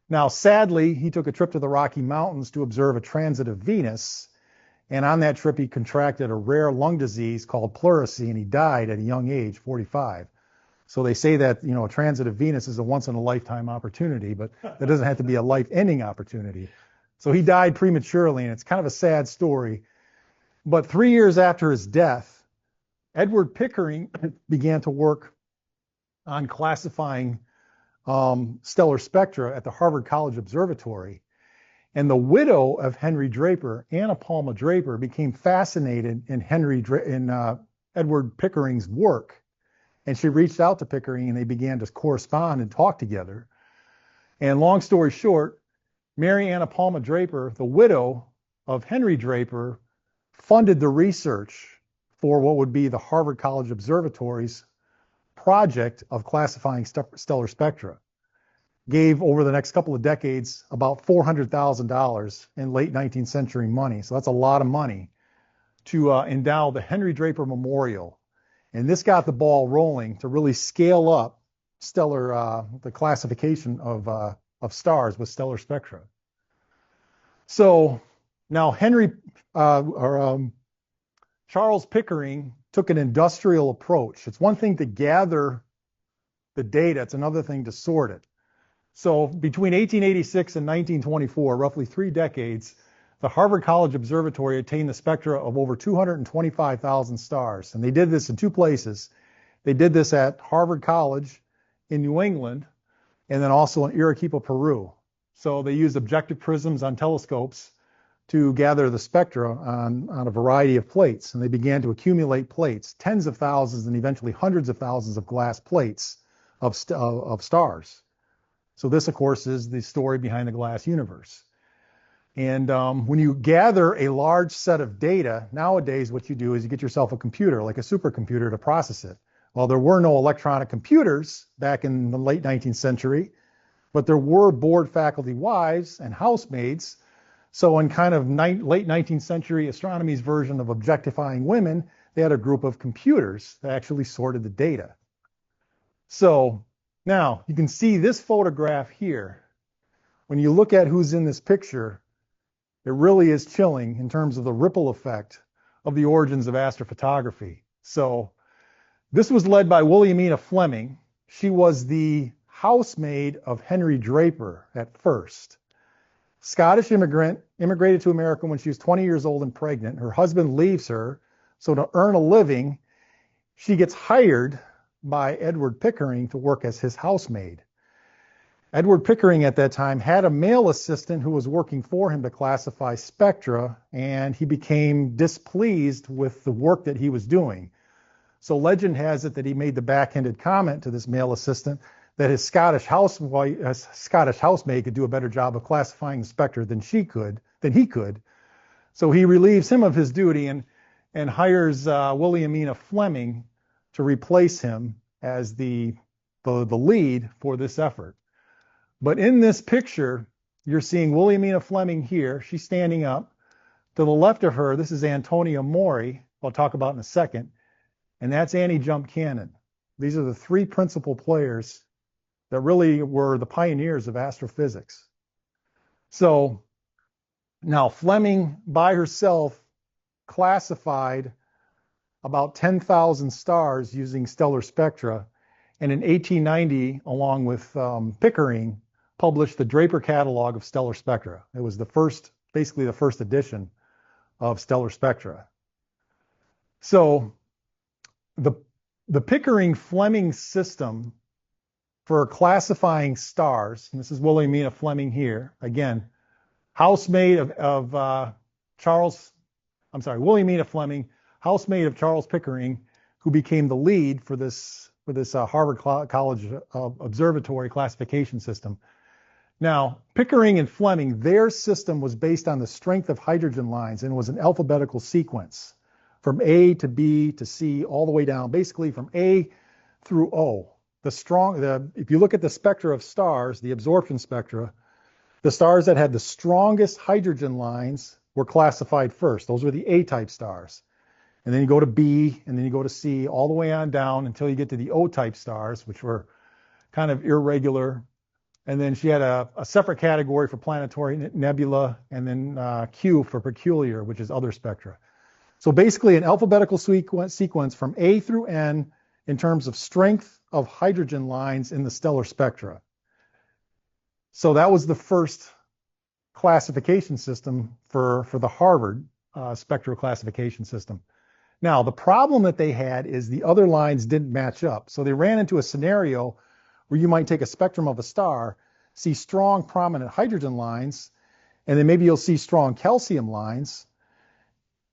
Now, sadly, he took a trip to the Rocky Mountains to observe a transit of Venus, And on that trip, he contracted a rare lung disease called pleurisy, and he died at a young age, 45. So they say that, a transit of Venus is a once-in-a-lifetime opportunity, but that doesn't have to be a life-ending opportunity. So he died prematurely, and it's kind of a sad story. But 3 years after his death, Edward Pickering began to work on classifying stellar spectra at the Harvard College Observatory. And the widow of Henry Draper, Anna Palma Draper, became fascinated in Edward Pickering's work. And she reached out to Pickering, and they began to correspond and talk together. And long story short, Mary Anna Palma Draper, the widow of Henry Draper, funded the research for what would be the Harvard College Observatory's project of classifying stellar spectra. Gave over the next couple of decades about $400,000 in late 19th century money. So that's a lot of money to endow the Henry Draper Memorial. And this got the ball rolling to really scale up the classification of stars with stellar spectra. So now Charles Pickering took an industrial approach. It's one thing to gather the data, it's another thing to sort it. So between 1886 and 1924, roughly 3 decades, the Harvard College Observatory attained the spectra of over 225,000 stars. And they did this in 2 places. They did this at Harvard College in New England, and then also in Arequipa, Peru. So they used objective prisms on telescopes to gather the spectra on a variety of plates. And they began to accumulate plates, tens of thousands and eventually hundreds of thousands of glass plates of stars. So this, of course, is the story behind the glass universe. And when you gather a large set of data, nowadays what you do is you get yourself a computer, like a supercomputer, to process it. Well, there were no electronic computers back in the late 19th century, but there were bored faculty wives and housemaids. So in kind of late 19th century astronomy's version of objectifying women, they had a group of computers that actually sorted the data. So now you can see this photograph here. When you look at who's in this picture, it really is chilling in terms of the ripple effect of the origins of astrophotography. So this was led by Williamina Fleming. She was the housemaid of Henry Draper at first. Scottish immigrant, immigrated to America when she was 20 years old and pregnant. Her husband leaves her. So to earn a living, she gets hired by Edward Pickering to work as his housemaid. Edward Pickering at that time had a male assistant who was working for him to classify spectra, and he became displeased with the work that he was doing. So legend has it that he made the backhanded comment to this male assistant that his Scottish housemaid could do a better job of classifying the spectra than he could. So he relieves him of his duty and hires Williamina Fleming to replace him as the lead for this effort. But in this picture, you're seeing Williamina Fleming here. She's standing up. To the left of her, this is Antonia Mori, I'll talk about in a second, and that's Annie Jump Cannon. These are the 3 principal players that really were the pioneers of astrophysics. So now Fleming by herself classified about 10,000 stars using stellar spectra, and in 1890, along with Pickering, published the Draper Catalog of Stellar Spectra. It was basically the first edition of stellar spectra. So the Pickering-Fleming system for classifying stars, and this is Williamina Fleming here, again, housemaid of Williamina Fleming, housemaid of Charles Pickering, who became the lead for this Harvard College Observatory classification system. Now, Pickering and Fleming, their system was based on the strength of hydrogen lines, and it was an alphabetical sequence from A to B to C, all the way down, basically from A through O. If you look at the spectra of stars, the absorption spectra, the stars that had the strongest hydrogen lines were classified first. Those were the A-type stars. And then you go to B, and then you go to C, all the way on down until you get to the O-type stars, which were kind of irregular, And then she had a separate category for planetary nebula, and then Q for peculiar, which is other spectra. So basically an alphabetical sequence from A through N in terms of strength of hydrogen lines in the stellar spectra. So that was the first classification system for the Harvard spectral classification system. Now, the problem that they had is the other lines didn't match up. So they ran into a scenario where you might take a spectrum of a star, see strong prominent hydrogen lines, and then maybe you'll see strong calcium lines.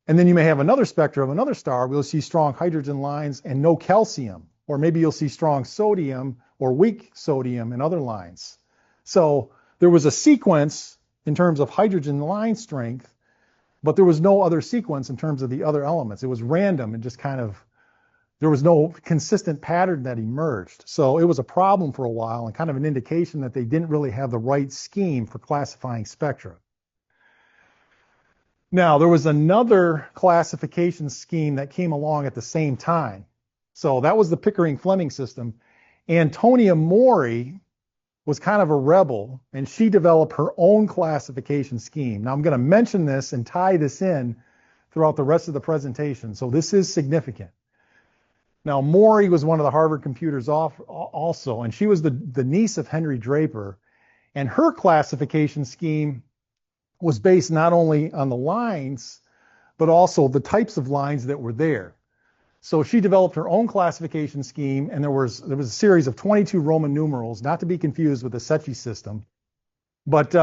And then you may have another spectrum of another star where you'll see strong hydrogen lines and no calcium. Or maybe you'll see strong sodium or weak sodium in other lines. So there was a sequence in terms of hydrogen line strength, but there was no other sequence in terms of the other elements. It was random and just kind of, there was no consistent pattern that emerged. So it was a problem for a while and kind of an indication that they didn't really have the right scheme for classifying spectra. Now, there was another classification scheme that came along at the same time. So that was the Pickering-Fleming system. Antonia Mori was kind of a rebel, and she developed her own classification scheme. Now, I'm going to mention this and tie this in throughout the rest of the presentation, so this is significant. Now, Mori was one of the Harvard computers also, and she was the niece of Henry Draper, and her classification scheme was based not only on the lines, but also the types of lines that were there. So she developed her own classification scheme, and there was a series of 22 Roman numerals, not to be confused with the Secchi system. But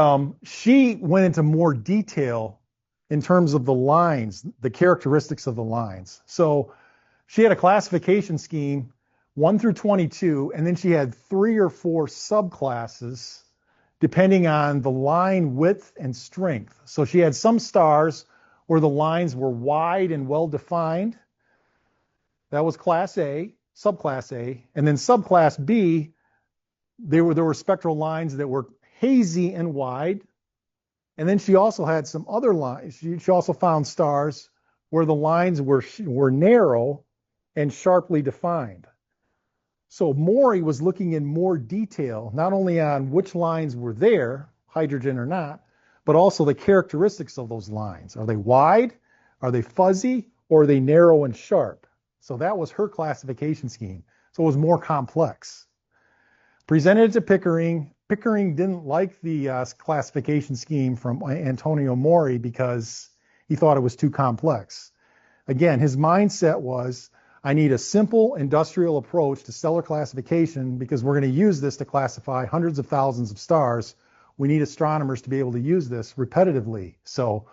she went into more detail in terms of the lines, the characteristics of the lines. So she had a classification scheme, 1 through 22, and then she had 3 or 4 subclasses depending on the line width and strength. So she had some stars where the lines were wide and well-defined. That was class A, subclass A. And then subclass B, there were spectral lines that were hazy and wide. And then she also had some other lines. She also found stars where the lines were narrow and sharply defined. So Mori was looking in more detail, not only on which lines were there, hydrogen or not, but also the characteristics of those lines. Are they wide? Are they fuzzy? Or are they narrow and sharp? So that was her classification scheme. So it was more complex. Presented it to Pickering. Pickering didn't like the classification scheme from Antonio Mori because he thought it was too complex. Again, his mindset was, I need a simple industrial approach to stellar classification because we're going to use this to classify hundreds of thousands of stars. We need astronomers to be able to use this repetitively. So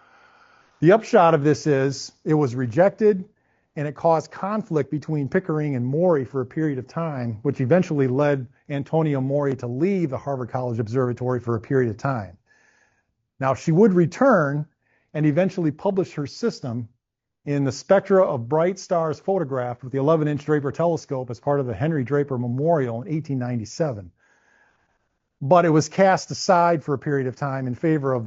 the upshot of this is it was rejected, and it caused conflict between Pickering and Mori for a period of time, which eventually led Antonia Mori to leave the Harvard College Observatory for a period of time. Now, she would return and eventually publish her system in the Spectra of Bright Stars photographed with the 11-inch Draper telescope as part of the Henry Draper Memorial in 1897. But it was cast aside for a period of time in favor of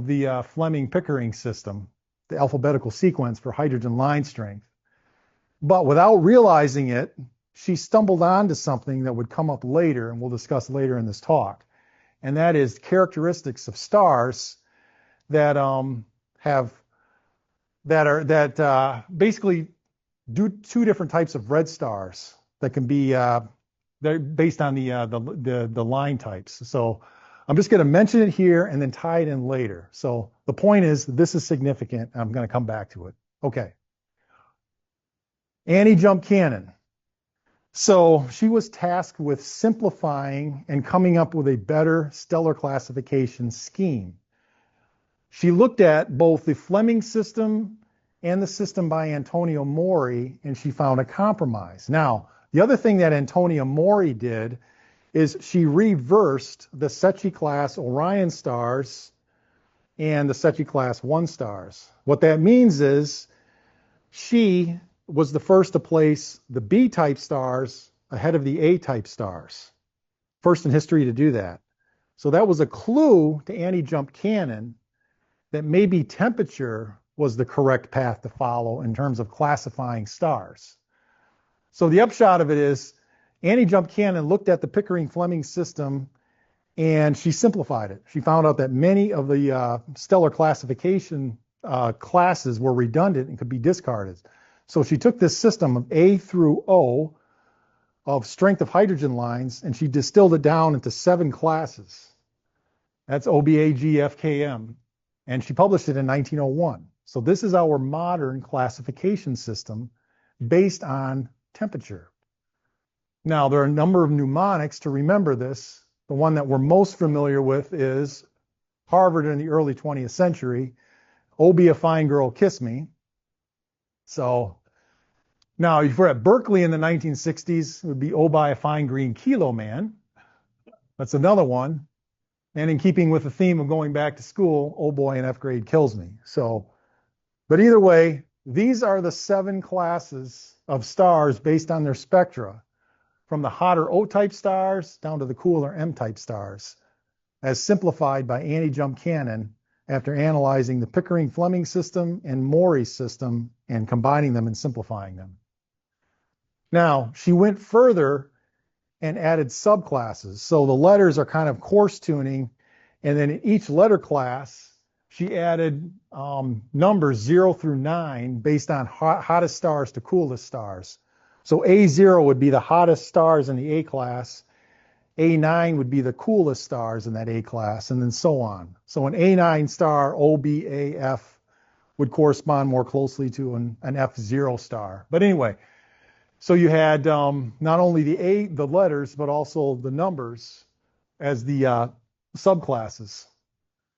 the Fleming-Pickering system, the alphabetical sequence for hydrogen line strength. But without realizing it, she stumbled onto something that would come up later, and we'll discuss later in this talk. And that is characteristics of stars that basically do 2 different types of red stars that can be they're based on the line types. So I'm just going to mention it here and then tie it in later. So the point is, this is significant. I'm going to come back to it. Okay. Annie Jump Cannon. So she was tasked with simplifying and coming up with a better stellar classification scheme. She looked at both the Fleming system and the system by Antonio Mori, and she found a compromise. Now, the other thing that Antonia Mori did is she reversed the Secchi class Orion stars and the Secchi class 1 stars. What that means is she was the first to place the B-type stars ahead of the A-type stars. First in history to do that. So that was a clue to Annie Jump Cannon that maybe temperature was the correct path to follow in terms of classifying stars. So the upshot of it is Annie Jump Cannon looked at the Pickering-Fleming system And she simplified it. She found out that many of the stellar classification classes were redundant and could be discarded. So she took this system of A through O of strength of hydrogen lines, and she distilled it down into 7 classes. That's OBAGFKM. And she published it in 1901. So this is our modern classification system based on temperature. Now, there are a number of mnemonics to remember this. The one that we're most familiar with is Harvard in the early 20th century. Oh, be a fine girl, kiss me. So now, if we're at Berkeley in the 1960s, it would be Oh, by a fine green kilo man. That's another one. And in keeping with the theme of going back to school, oh boy, an F grade kills me. So, but either way, these are the 7 classes of stars based on their spectra, from the hotter O-type stars down to the cooler M-type stars, as simplified by Annie Jump Cannon after analyzing the Pickering-Fleming system and Maury's system and combining them and simplifying them. Now, she went further and added subclasses. So the letters are kind of coarse tuning, and then in each letter class, she added numbers 0 through 9 based on hottest stars to coolest stars. So A0 would be the hottest stars in the A class, A9 would be the coolest stars in that A class, and then so on. So an A9 star, OBAF, would correspond more closely to an F0 star. But anyway, so you had not only the letters, but also the numbers as the subclasses.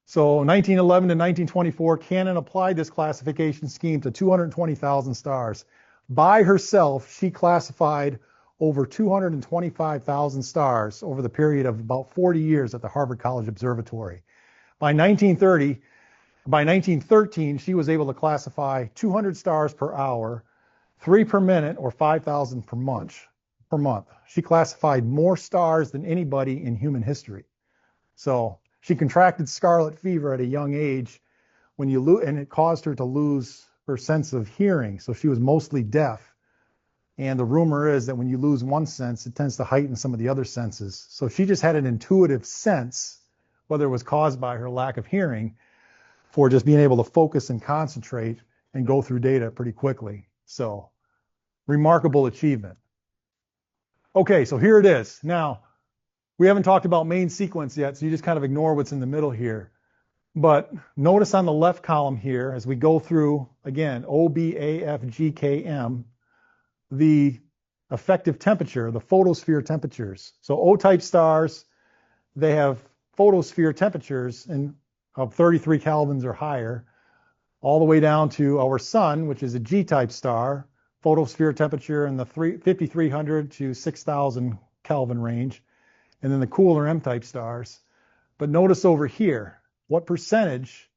So 1911 to 1924, Cannon applied this classification scheme to 220,000 stars. By herself, she classified over 225,000 stars over the period of about 40 years at the Harvard College Observatory. By 1913, she was able to classify 200 stars per hour, 3 per minute, or 5,000 per month. She classified more stars than anybody in human history. So she contracted scarlet fever at a young age and it caused her to lose her sense of hearing. So she was mostly deaf. And the rumor is that when you lose one sense, it tends to heighten some of the other senses. So she just had an intuitive sense, whether it was caused by her lack of hearing, for just being able to focus and concentrate and go through data pretty quickly. So, remarkable achievement. Okay, so here it is. Now, we haven't talked about main sequence yet, so you just kind of ignore what's in the middle here. But notice on the left column here, as we go through, again, OBAFGKM, the effective temperature, the photosphere temperatures. So O-type stars, they have photosphere temperatures of 33 kelvins or higher, all the way down to our sun, which is a G-type star, photosphere temperature in the 5,300 to 6,000 Kelvin range, and then the cooler M-type stars. But notice over here, what percentage,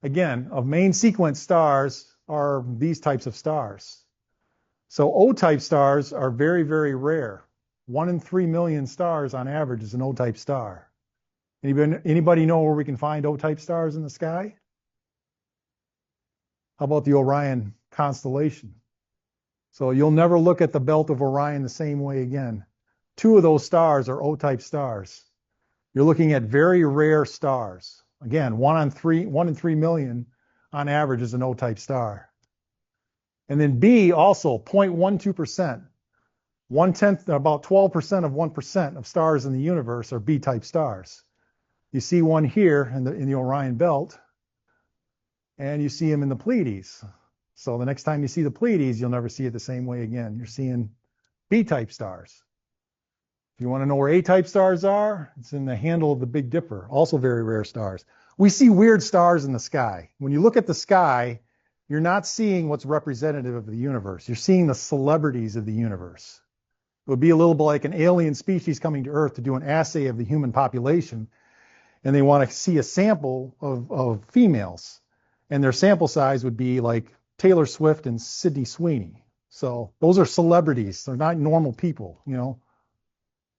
again, of main sequence stars are these types of stars? So O-type stars are very, very rare. 1 in 3 million stars on average is an O-type star. Anybody know where we can find O-type stars in the sky? How about the Orion constellation? So you'll never look at the belt of Orion the same way again. 2 of those stars are O-type stars. You're looking at very rare stars. Again, 1 in 3 million on average is an O-type star. And then B also 0.12%. 1/10, about 12% of 1% of stars in the universe are B-type stars. You see one here in the Orion belt, and you see them in the Pleiades. So the next time you see the Pleiades, you'll never see it the same way again. You're seeing B-type stars. If you want to know where A-type stars are, it's in the handle of the Big Dipper, also very rare stars. We see weird stars in the sky. When you look at the sky, you're not seeing what's representative of the universe. You're seeing the celebrities of the universe. It would be a little bit like an alien species coming to Earth to do an assay of the human population, and they want to see a sample of females, and their sample size would be like Taylor Swift and Sydney Sweeney. So those are celebrities. They're not normal people, you know.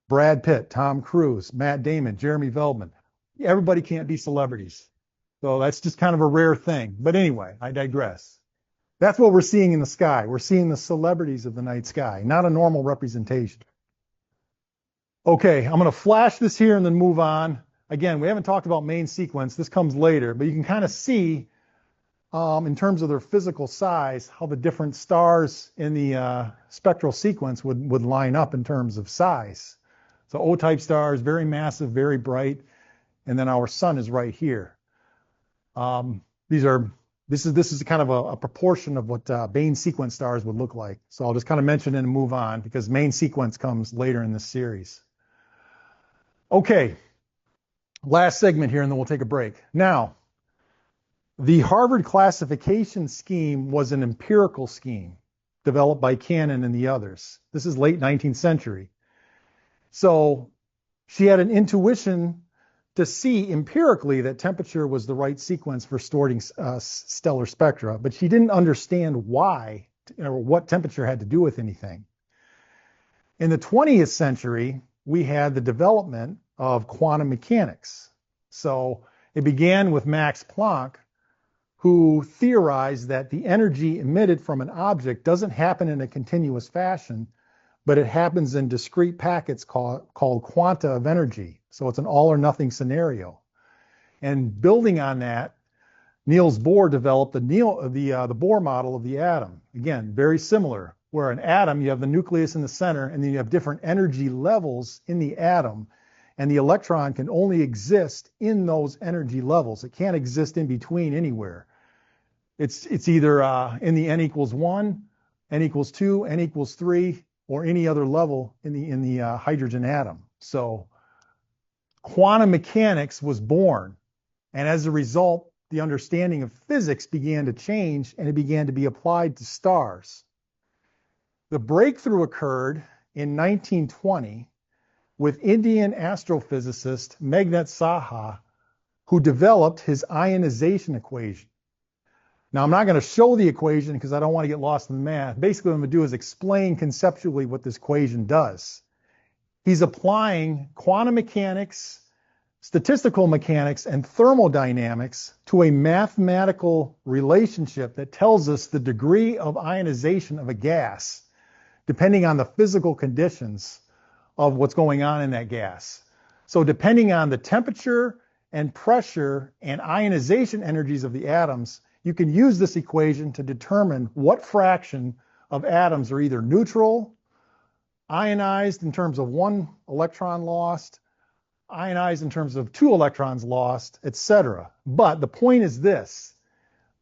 Brad Pitt, Tom Cruise, Matt Damon, Jeremy Feldman. Everybody can't be celebrities. So that's just kind of a rare thing. But anyway, I digress. That's what we're seeing in the sky. We're seeing the celebrities of the night sky, not a normal representation. Okay, I'm going to flash this here and then move on. Again, we haven't talked about main sequence. This comes later, but you can kind of see in terms of their physical size how the different stars in the spectral sequence would line up in terms of size. So O-type stars, very massive, very bright, and then our sun is right here. This is kind of a proportion of what main sequence stars would look like. So I'll just kind of mention it and move on because main sequence comes later in this series. Okay, last segment here and then we'll take a break. Now, the Harvard classification scheme was an empirical scheme developed by Cannon and the others. This is late 19th century. So she had an intuition to see empirically that temperature was the right sequence for storing stellar spectra, but she didn't understand why or what temperature had to do with anything. In the 20th century, we had the development of quantum mechanics. So it began with Max Planck, who theorized that the energy emitted from an object doesn't happen in a continuous fashion, but it happens in discrete packets called quanta of energy. So it's an all or nothing scenario. And building on that, Niels Bohr developed the Bohr model of the atom. Again, very similar, where an atom, you have the nucleus in the center, and then you have different energy levels in the atom, and the electron can only exist in those energy levels. It can't exist in between anywhere. It's either in the n equals 1, n equals 2, n equals 3, or any other level in the hydrogen atom. So quantum mechanics was born, and as a result, the understanding of physics began to change, and it began to be applied to stars. The breakthrough occurred in 1920 with Indian astrophysicist Meghnad Saha, who developed his ionization equation. Now, I'm not going to show the equation because I don't want to get lost in the math. Basically, what I'm going to do is explain conceptually what this equation does. He's applying quantum mechanics, statistical mechanics, and thermodynamics to a mathematical relationship that tells us the degree of ionization of a gas, depending on the physical conditions of what's going on in that gas. So depending on the temperature and pressure and ionization energies of the atoms, you can use this equation to determine what fraction of atoms are either neutral, ionized in terms of 1 electron lost, ionized in terms of 2 electrons lost, etc. But the point is this: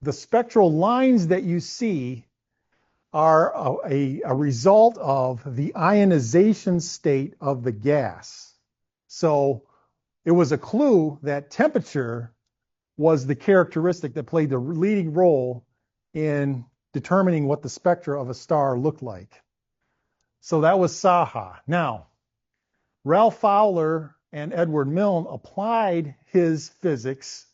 the spectral lines that you see are a result of the ionization state of the gas. So it was a clue that temperature was the characteristic that played the leading role in determining what the spectra of a star looked like. So that was Saha. Now, Ralph Fowler and Edward Milne applied his physics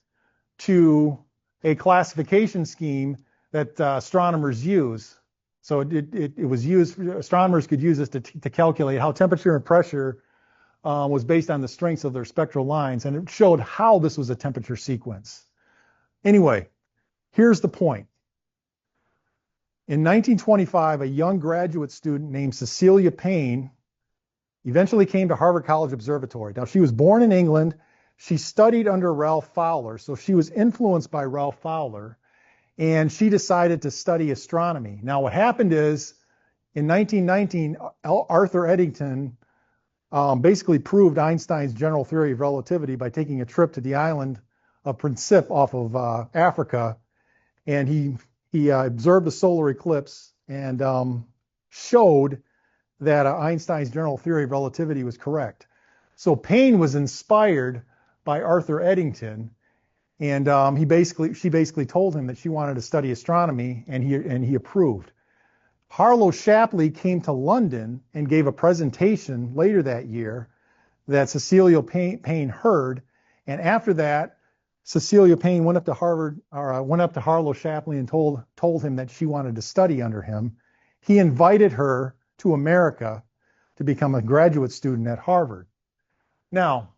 to a classification scheme that astronomers use. So it was used, astronomers could use this to calculate how temperature and pressure was based on the strengths of their spectral lines, and it showed how this was a temperature sequence. Anyway, here's the point. In 1925, a young graduate student named Cecilia Payne eventually came to Harvard College Observatory. Now, she was born in England. She studied under Ralph Fowler, so she was influenced by Ralph Fowler, and she decided to study astronomy. Now, what happened is, in 1919, Arthur Eddington basically proved Einstein's general theory of relativity by taking a trip to the island of Principe off of Africa, and he observed the solar eclipse and showed that Einstein's general theory of relativity was correct. So Payne was inspired by Arthur Eddington, and she basically told him that she wanted to study astronomy, and he approved. Harlow Shapley came to London and gave a presentation later that year that Cecilia Payne heard, and after that, Cecilia Payne went up to Harlow Shapley and told him that she wanted to study under him. He invited her to America to become a graduate student at Harvard. Now,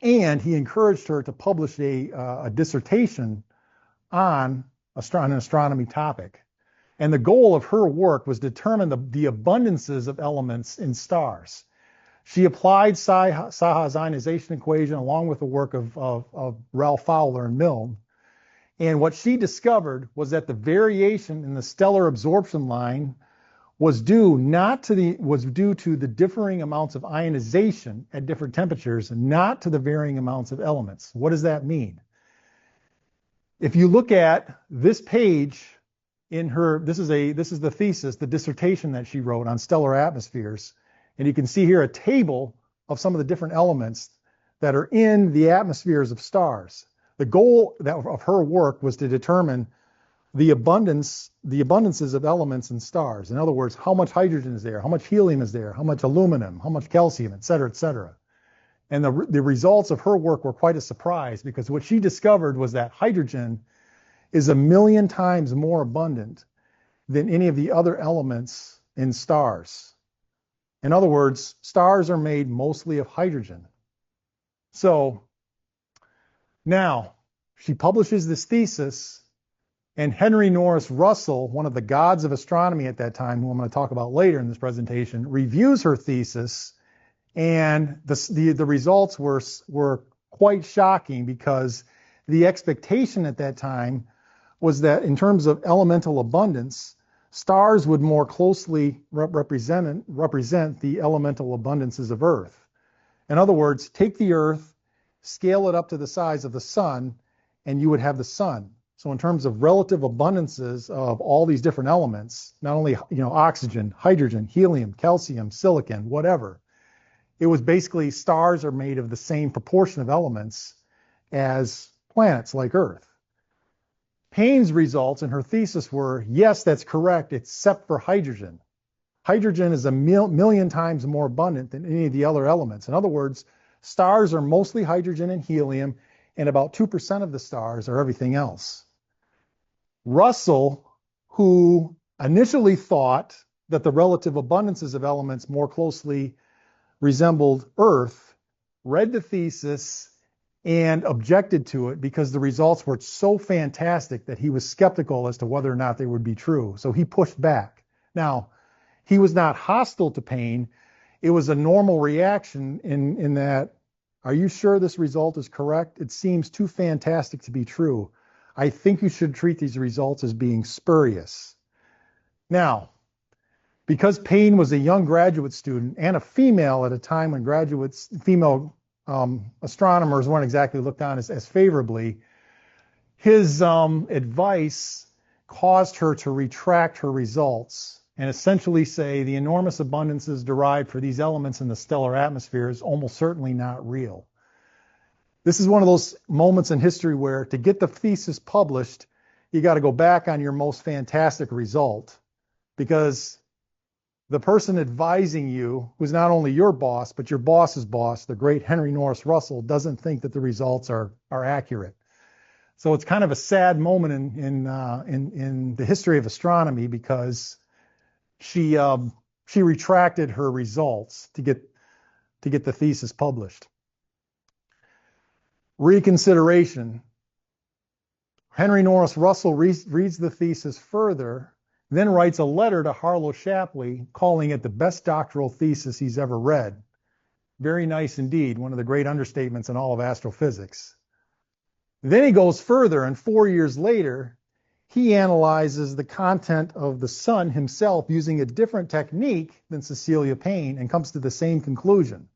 and he encouraged her to publish a dissertation on an astronomy topic. And the goal of her work was to determine the abundances of elements in stars. She applied Saha's ionization equation along with the work of Ralph Fowler and Milne. And what she discovered was that the variation in the stellar absorption line was due to the differing amounts of ionization at different temperatures, not to the varying amounts of elements. What does that mean? If you look at this page in her, this is the thesis, the dissertation that she wrote on stellar atmospheres, and you can see here a table of some of the different elements that are in the atmospheres of stars. The goal of her work was to determine the abundances of elements in stars. In other words, how much hydrogen is there, how much helium is there, how much aluminum, how much calcium, et cetera, et cetera. And the results of her work were quite a surprise, because what she discovered was that hydrogen is 1,000,000 times more abundant than any of the other elements in stars. In other words, stars are made mostly of hydrogen. So now she publishes this thesis, and Henry Norris Russell, one of the gods of astronomy at that time, who I'm going to talk about later in this presentation, reviews her thesis, and the results were quite shocking, because the expectation at that time was that in terms of elemental abundance, stars would more closely represent the elemental abundances of Earth. In other words, take the Earth, scale it up to the size of the sun, and you would have the sun. So in terms of relative abundances of all these different elements, not only oxygen, hydrogen, helium, calcium, silicon, whatever, it was basically stars are made of the same proportion of elements as planets like Earth. Payne's results in her thesis were, yes, that's correct, except for hydrogen. Hydrogen is 1,000,000 times more abundant than any of the other elements. In other words, stars are mostly hydrogen and helium, and about 2% of the stars are everything else. Russell, who initially thought that the relative abundances of elements more closely resembled Earth, read the thesis and objected to it because the results were so fantastic that he was skeptical as to whether or not they would be true. So he pushed back. Now, he was not hostile to Payne. It was a normal reaction in that, are you sure this result is correct? It seems too fantastic to be true. I think you should treat these results as being spurious. Now, because Payne was a young graduate student and a female at a time when female astronomers weren't exactly looked on as favorably, his advice caused her to retract her results and essentially say the enormous abundances derived for these elements in the stellar atmosphere is almost certainly not real. This is one of those moments in history where to get the thesis published, you got to go back on your most fantastic result, because the person advising you, who's not only your boss, but your boss's boss, the great Henry Norris Russell, doesn't think that the results are accurate. So it's kind of a sad moment in the history of astronomy, because she retracted her results to get the thesis published. Reconsideration. Henry Norris Russell reads the thesis further, then writes a letter to Harlow Shapley calling it the best doctoral thesis he's ever read. Very nice indeed, one of the great understatements in all of astrophysics. Then he goes further, and 4 years later, he analyzes the content of the sun himself using a different technique than Cecilia Payne and comes to the same conclusion.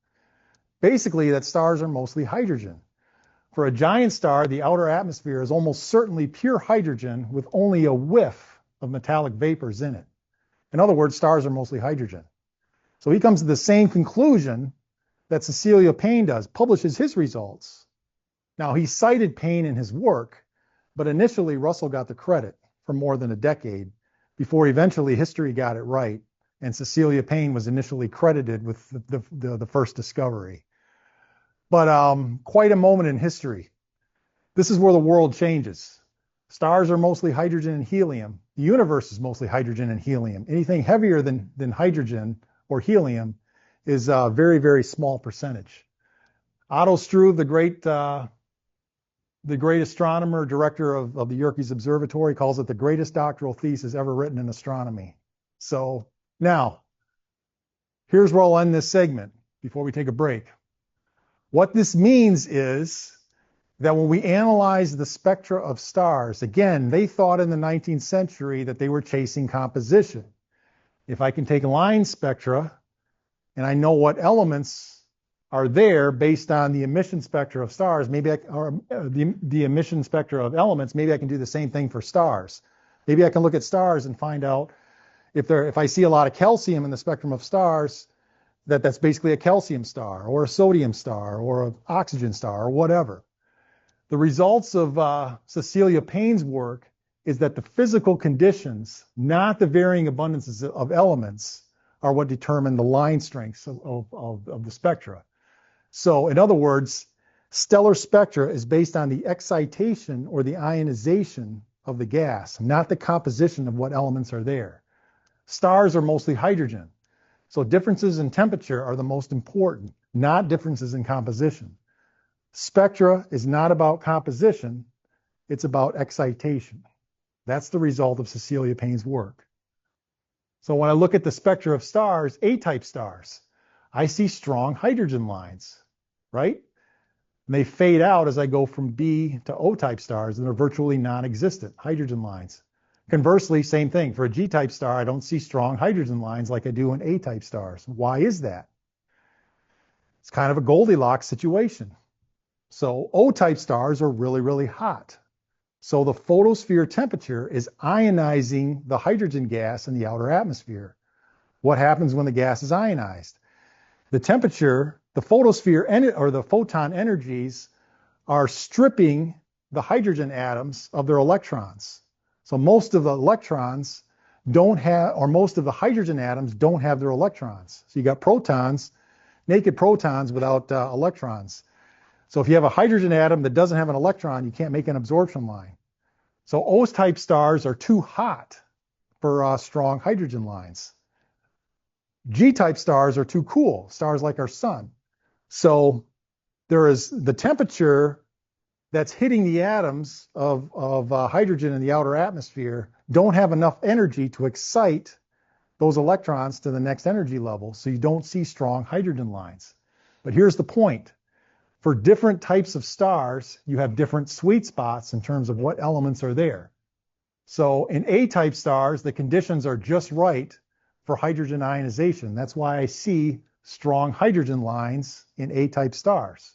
Basically, that stars are mostly hydrogen. For a giant star, the outer atmosphere is almost certainly pure hydrogen with only a whiff of metallic vapors in it. In other words, stars are mostly hydrogen. So he comes to the same conclusion that Cecilia Payne does, publishes his results. Now, he cited Payne in his work, but initially Russell got the credit for more than a decade before eventually history got it right, and Cecilia Payne was initially credited with the first discovery. But quite a moment in history. This is where the world changes. Stars are mostly hydrogen and helium. The universe is mostly hydrogen and helium. Anything heavier than hydrogen or helium is a very, very small percentage. Otto Struve, the great astronomer, director of the Yerkes Observatory, calls it the greatest doctoral thesis ever written in astronomy. So now, here's where I'll end this segment. before we take a break. What this means is that when we analyze the spectra of stars, again, they thought in the 19th century that they were chasing composition. If I can take line spectra and I know what elements are there based on the emission spectra of stars, maybe the emission spectra of elements, maybe I can do the same thing for stars. Maybe I can look at stars and find out if I see a lot of calcium in the spectrum of stars, that's basically a calcium star or a sodium star or an oxygen star or whatever. The results of Cecilia Payne's work is that the physical conditions, not the varying abundances of elements, are what determine the line strengths of the spectra. So in other words, stellar spectra is based on the excitation or the ionization of the gas, not the composition of what elements are there. Stars are mostly hydrogen. So differences in temperature are the most important, not differences in composition. Spectra is not about composition, it's about excitation. That's the result of Cecilia Payne's work. So when I look at the spectra of stars, A-type stars, I see strong hydrogen lines, right? And they fade out as I go from B to O-type stars, and they're virtually non-existent hydrogen lines. Conversely, same thing. For a G-type star, I don't see strong hydrogen lines like I do in A-type stars. Why is that? It's kind of a Goldilocks situation. So O-type stars are really, really hot. So the photosphere temperature is ionizing the hydrogen gas in the outer atmosphere. What happens when the gas is ionized? The temperature, the photosphere or the photon energies are stripping the hydrogen atoms of their electrons. So most of the electrons don't have, or most of the hydrogen atoms don't have their electrons. So you got protons, naked protons without electrons. So if you have a hydrogen atom that doesn't have an electron, you can't make an absorption line. So O-type stars are too hot for strong hydrogen lines. G-type stars are too cool, stars like our sun. So there is the temperature that's hitting the atoms of hydrogen in the outer atmosphere don't have enough energy to excite those electrons to the next energy level, so you don't see strong hydrogen lines. But here's the point. For different types of stars, you have different sweet spots in terms of what elements are there. So in A-type stars, the conditions are just right for hydrogen ionization. That's why I see strong hydrogen lines in A-type stars.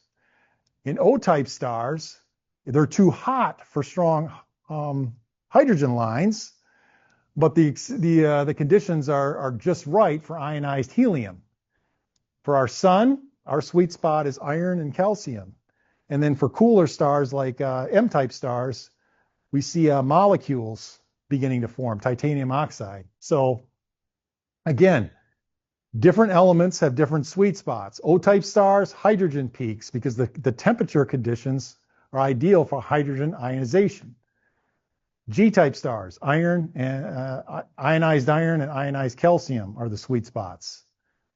In O-type stars, they're too hot for strong hydrogen lines, but the conditions are just right for ionized helium. For our sun, our sweet spot is iron and calcium. And then for cooler stars like M-type stars, we see molecules beginning to form, titanium oxide. So again, different elements have different sweet spots. O-type stars, hydrogen peaks, because the temperature conditions are ideal for hydrogen ionization. G-type stars, iron and ionized iron and ionized calcium are the sweet spots.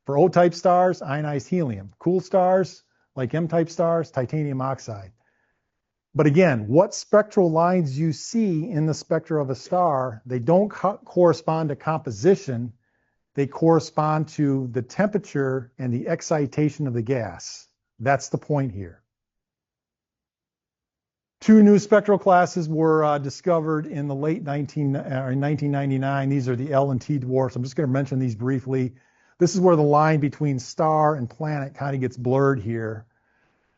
For O-type stars, ionized helium. Cool stars, like M-type stars, titanium oxide. But again, what spectral lines you see in the spectra of a star, they don't correspond to composition. They correspond to the temperature and the excitation of the gas. That's the point here. Two new spectral classes were discovered in the late 1999. These are the L and T dwarfs. I'm just going to mention these briefly. This is where the line between star and planet kind of gets blurred here.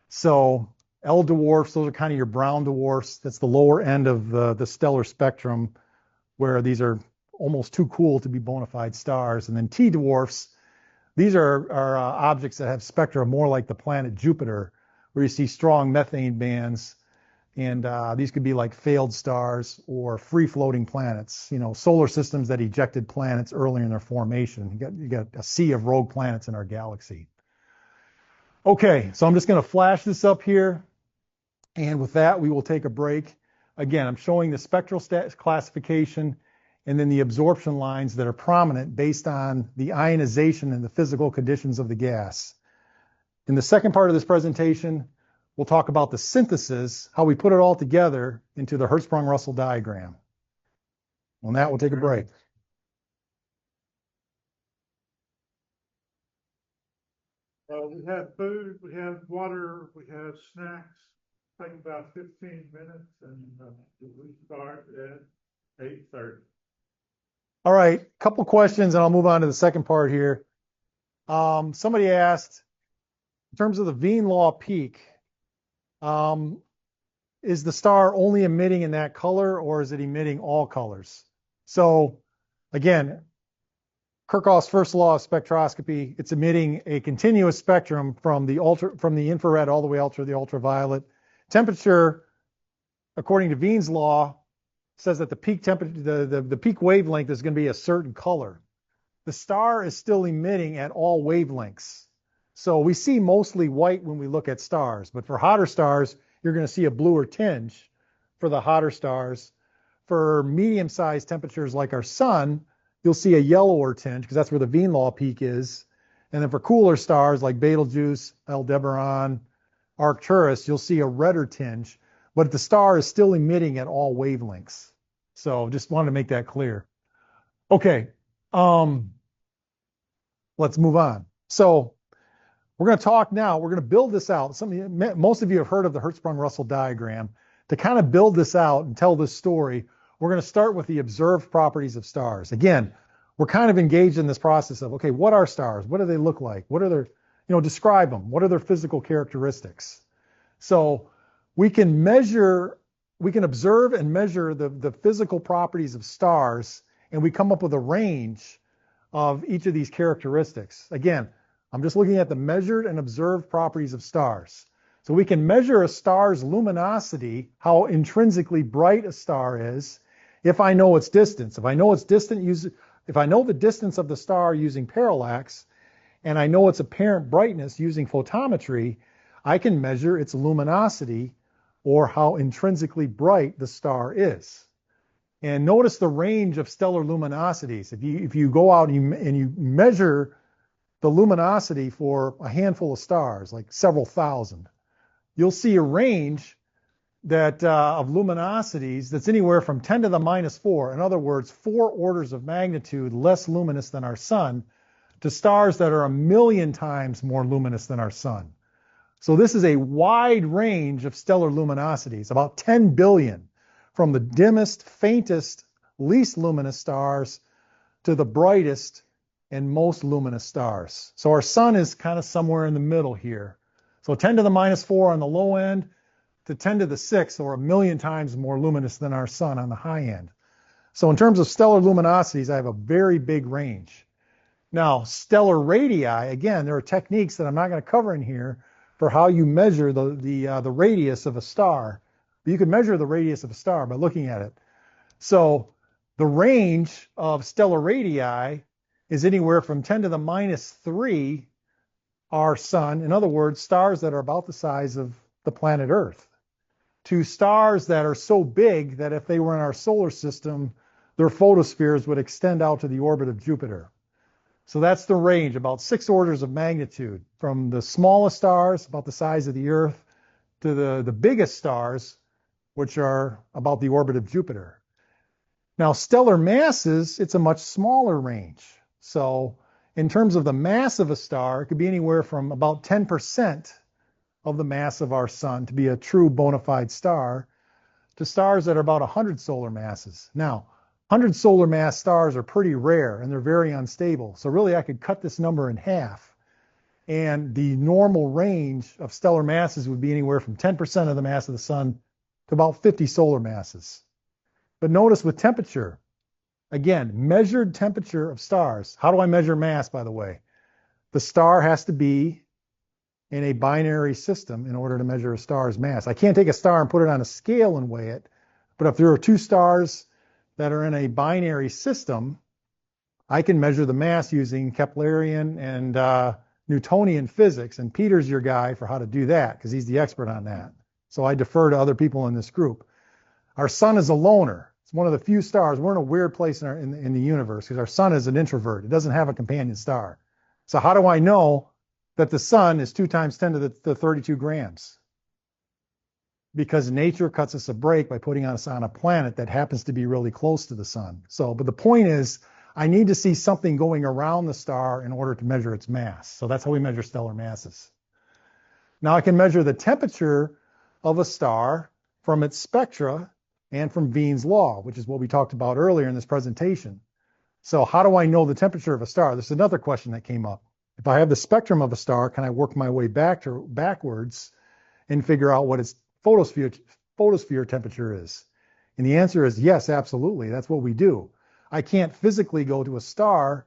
So L dwarfs, those are kind of your brown dwarfs. That's the lower end of the stellar spectrum, where these are almost too cool to be bona fide stars. And then T dwarfs, these are objects that have spectra more like the planet Jupiter, where you see strong methane bands. And these could be like failed stars or free-floating planets, solar systems that ejected planets earlier in their formation. You got a sea of rogue planets in our galaxy. Okay, so I'm just going to flash this up here. And with that, we will take a break. Again, I'm showing the spectral classification and then the absorption lines that are prominent based on the ionization and the physical conditions of the gas. In the second part of this presentation, we'll talk about the synthesis, how we put it all together into the Hertzsprung-Russell diagram. On that, we'll take a break. We have food, we have water, we have snacks. Take about 15 minutes, and we start at 8:30. All right, couple questions, and I'll move on to the second part here. Somebody asked, in terms of the Veen law peak, is the star only emitting in that color, or is it emitting all colors? So again, Kirchhoff's first law of spectroscopy, it's emitting a continuous spectrum from the infrared all the way out to the ultraviolet. Temperature, according to Veen's law, says that the peak temperature, the peak wavelength is going to be a certain color. The star is still emitting at all wavelengths. So we see mostly white when we look at stars, but for hotter stars, you're going to see a bluer tinge for the hotter stars. For medium-sized temperatures like our sun, you'll see a yellower tinge because that's where the Veen law peak is. And then for cooler stars like Betelgeuse, Aldebaran, Arcturus, you'll see a redder tinge, but the star is still emitting at all wavelengths. So just wanted to make that clear. Okay, let's move on. So we're going to talk now. We're going to build this out. Most of you have heard of the Hertzsprung-Russell diagram. To kind of build this out and tell this story, we're going to start with the observed properties of stars. Again, we're kind of engaged in this process of, okay, what are stars? What do they look like? What are their, describe them. What are their physical characteristics? So we can observe and measure the physical properties of stars, and we come up with a range of each of these characteristics. Again, I'm just looking at the measured and observed properties of stars. So we can measure a star's luminosity, how intrinsically bright a star is, if I know its distance. If I know the distance of the star using parallax, and I know its apparent brightness using photometry, I can measure its luminosity, or how intrinsically bright the star is. And notice the range of stellar luminosities. If you go out and you measure the luminosity for a handful of stars, like several thousand, you'll see a range that of luminosities that's anywhere from 10 to the minus 4. In other words, 4 orders of magnitude less luminous than our sun, to stars that are 1,000,000 times more luminous than our sun. So this is a wide range of stellar luminosities, about 10 billion, from the dimmest, faintest, least luminous stars to the brightest and most luminous stars. So our sun is kind of somewhere in the middle here. So 10 to the minus 4 on the low end to 10 to the 6, or 1,000,000 times more luminous than our sun on the high end. So in terms of stellar luminosities, I have a very big range. Now, stellar radii, again, there are techniques that I'm not going to cover in here for how you measure the radius of a star. But you can measure the radius of a star by looking at it. So the range of stellar radii is anywhere from 10 to the minus 3 our sun, in other words, stars that are about the size of the planet Earth, to stars that are so big that if they were in our solar system, their photospheres would extend out to the orbit of Jupiter. So that's the range, about 6 orders of magnitude, from the smallest stars, about the size of the Earth, to the biggest stars, which are about the orbit of Jupiter. Now, stellar masses, it's a much smaller range. So in terms of the mass of a star, it could be anywhere from about 10% of the mass of our sun to be a true bona fide star, to stars that are about 100 solar masses. Now, 100 solar mass stars are pretty rare and they're very unstable. So really I could cut this number in half, and the normal range of stellar masses would be anywhere from 10% of the mass of the sun to about 50 solar masses. But notice with temperature, again, measured temperature of stars. How do I measure mass, by the way? The star has to be in a binary system in order to measure a star's mass. I can't take a star and put it on a scale and weigh it, but if there are 2 stars that are in a binary system, I can measure the mass using Keplerian and Newtonian physics, and Peter's your guy for how to do that because he's the expert on that. So I defer to other people in this group. Our sun is a loner. It's one of the few stars. We're in a weird place in the universe because our sun is an introvert. It doesn't have a companion star. So how do I know that the sun is 2 times 10 to the 32 grams? Because nature cuts us a break by putting us on a planet that happens to be really close to the sun. So, but the point is, I need to see something going around the star in order to measure its mass. So that's how we measure stellar masses. Now I can measure the temperature of a star from its spectra and from Wien's law, which is what we talked about earlier in this presentation. So how do I know the temperature of a star? There's another question that came up. If I have the spectrum of a star, can I work my way backwards and figure out what its photosphere temperature is? And the answer is yes, absolutely. That's what we do. I can't physically go to a star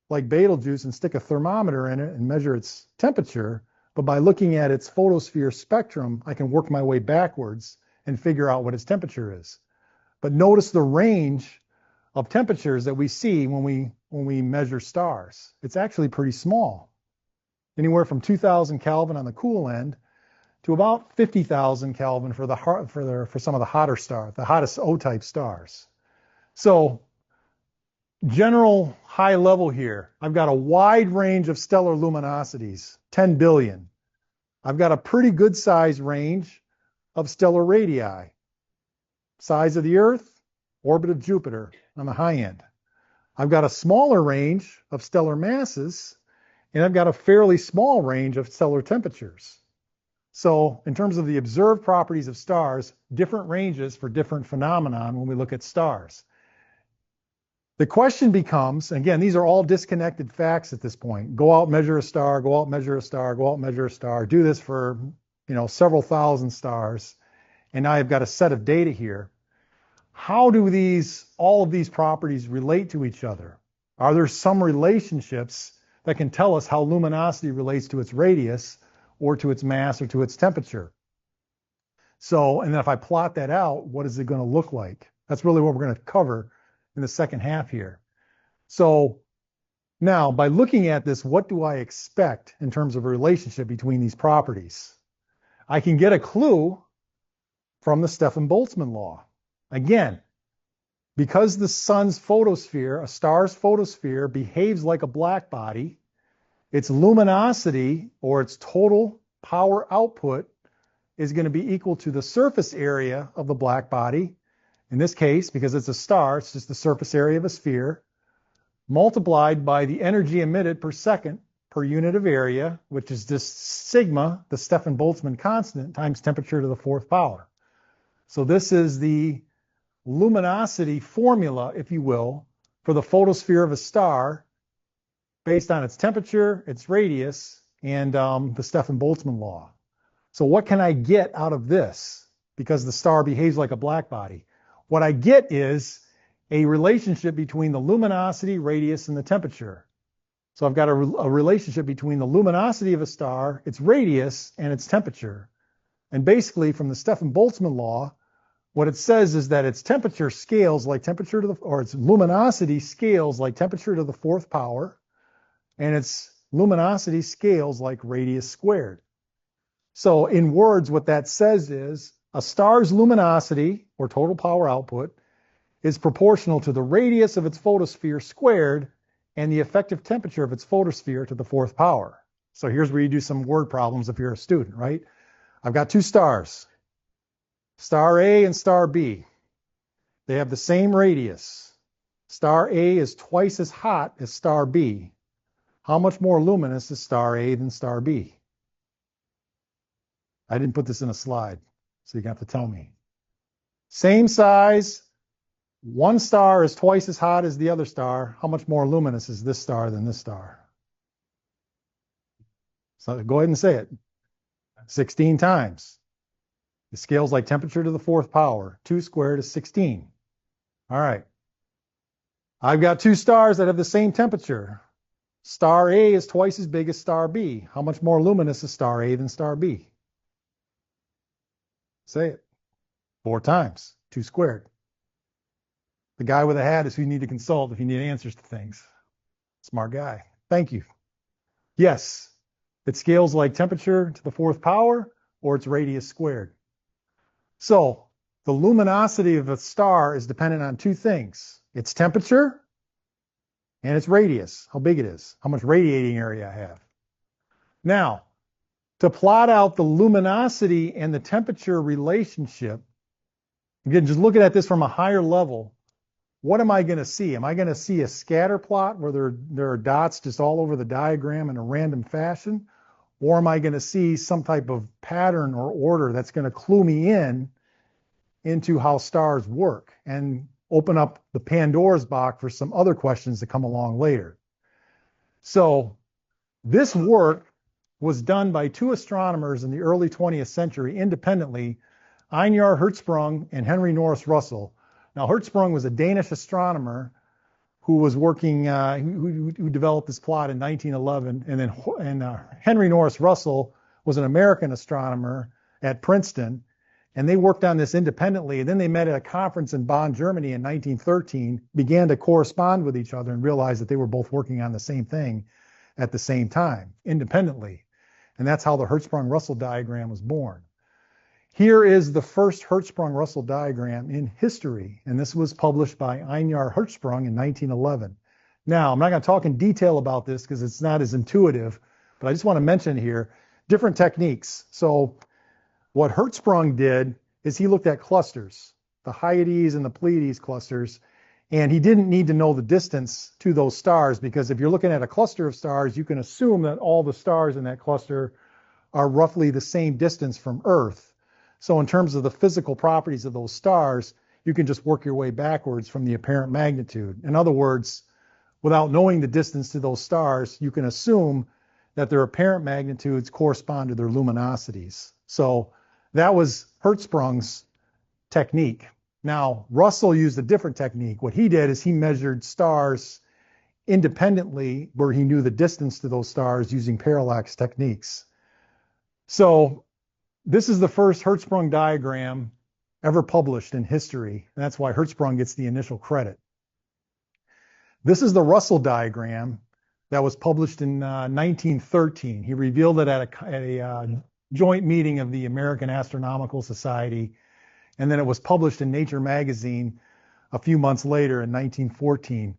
like Betelgeuse and stick a thermometer in it and measure its temperature, but by looking at its photosphere spectrum, I can work my way backwards and figure out what its temperature is. But notice the range of temperatures that we see when we measure stars. It's actually pretty small. Anywhere from 2,000 Kelvin on the cool end to about 50,000 Kelvin for some of the hotter stars, the hottest O-type stars. So general high level here, I've got a wide range of stellar luminosities, 10 billion. I've got a pretty good size range of stellar radii. Size of the Earth, orbit of Jupiter on the high end. I've got a smaller range of stellar masses, and I've got a fairly small range of stellar temperatures. So in terms of the observed properties of stars, different ranges for different phenomenon when we look at stars. The question becomes, again, these are all disconnected facts at this point. Go out, measure a star, go out, measure a star, go out, measure a star. Do this for, several thousand stars. And now I've got a set of data here. How do all of these properties relate to each other? Are there some relationships that can tell us how luminosity relates to its radius or to its mass or to its temperature? So, and then if I plot that out, what is it going to look like? That's really what we're going to cover in the second half here. So now, by looking at this, what do I expect in terms of a relationship between these properties? I can get a clue from the Stefan-Boltzmann law. Again, because the sun's photosphere, a star's photosphere, behaves like a black body, its luminosity, or its total power output, is going to be equal to the surface area of the black body. In this case, because it's a star, it's just the surface area of a sphere, multiplied by the energy emitted per second per unit of area, which is this sigma, the Stefan-Boltzmann constant, times temperature to the fourth power. So this is the luminosity formula, if you will, for the photosphere of a star based on its temperature, its radius, and the Stefan-Boltzmann law. So what can I get out of this? Because the star behaves like a black body. What I get is a relationship between the luminosity, radius, and the temperature. So I've got a relationship between the luminosity of a star, its radius, and its temperature. And basically, from the Stefan-Boltzmann law, what it says is that its temperature scales like temperature to its luminosity scales like temperature to the fourth power, and its luminosity scales like radius squared. So in words, what that says is a star's luminosity, or total power output, is proportional to the radius of its photosphere squared and the effective temperature of its photosphere to the fourth power. So here's where you do some word problems if you're a student, right? I've got two stars, star A and star B. They have the same radius. Star A is twice as hot as star B. How much more luminous is star A than star B? I didn't put this in a slide, so you're going to have to tell me. Same size, one star is twice as hot as the other star. How much more luminous is this star than this star? So go ahead and say it. 16 times. It scales like temperature to the fourth power. 2 squared is 16. All right. I've got two stars that have the same temperature. Star A is twice as big as star B. How much more luminous is star A than star B? Say it. 4 times. 2 squared. The guy with a hat is who you need to consult if you need answers to things. Smart guy. Thank you. Yes, it scales like temperature to the fourth power or its radius squared. So the luminosity of a star is dependent on two things: its temperature and its radius, how big it is, how much radiating area I have. Now, to plot out the luminosity and the temperature relationship, again, just looking at this from a higher level, what am I going to see? Am I going to see a scatter plot where there are dots just all over the diagram in a random fashion? Or am I going to see some type of pattern or order that's going to clue me into how stars work and open up the Pandora's box for some other questions that come along later? So this work was done by two astronomers in the early 20th century independently, Einar Hertzsprung and Henry Norris Russell. Now, Hertzsprung was a Danish astronomer who was working, who developed this plot in 1911, and Henry Norris Russell was an American astronomer at Princeton, and they worked on this independently. And then they met at a conference in Bonn, Germany in 1913, began to correspond with each other, and realized that they were both working on the same thing at the same time, independently. And that's how the Hertzsprung-Russell diagram was born. Here is the first Hertzsprung-Russell diagram in history, and this was published by Einar Hertzsprung in 1911. Now, I'm not going to talk in detail about this because it's not as intuitive, but I just want to mention here different techniques. So what Hertzsprung did is he looked at clusters, the Hyades and the Pleiades clusters, and he didn't need to know the distance to those stars, because if you're looking at a cluster of stars, you can assume that all the stars in that cluster are roughly the same distance from Earth. So in terms of the physical properties of those stars, you can just work your way backwards from the apparent magnitude. In other words, without knowing the distance to those stars, you can assume that their apparent magnitudes correspond to their luminosities. So that was Hertzsprung's technique. Now, Russell used a different technique. What he did is he measured stars independently where he knew the distance to those stars using parallax techniques. So this is the first Hertzsprung diagram ever published in history, and that's why Hertzsprung gets the initial credit. This is the Russell diagram that was published in 1913. He revealed it at a joint meeting of the American Astronomical Society, and then it was published in Nature magazine a few months later in 1914.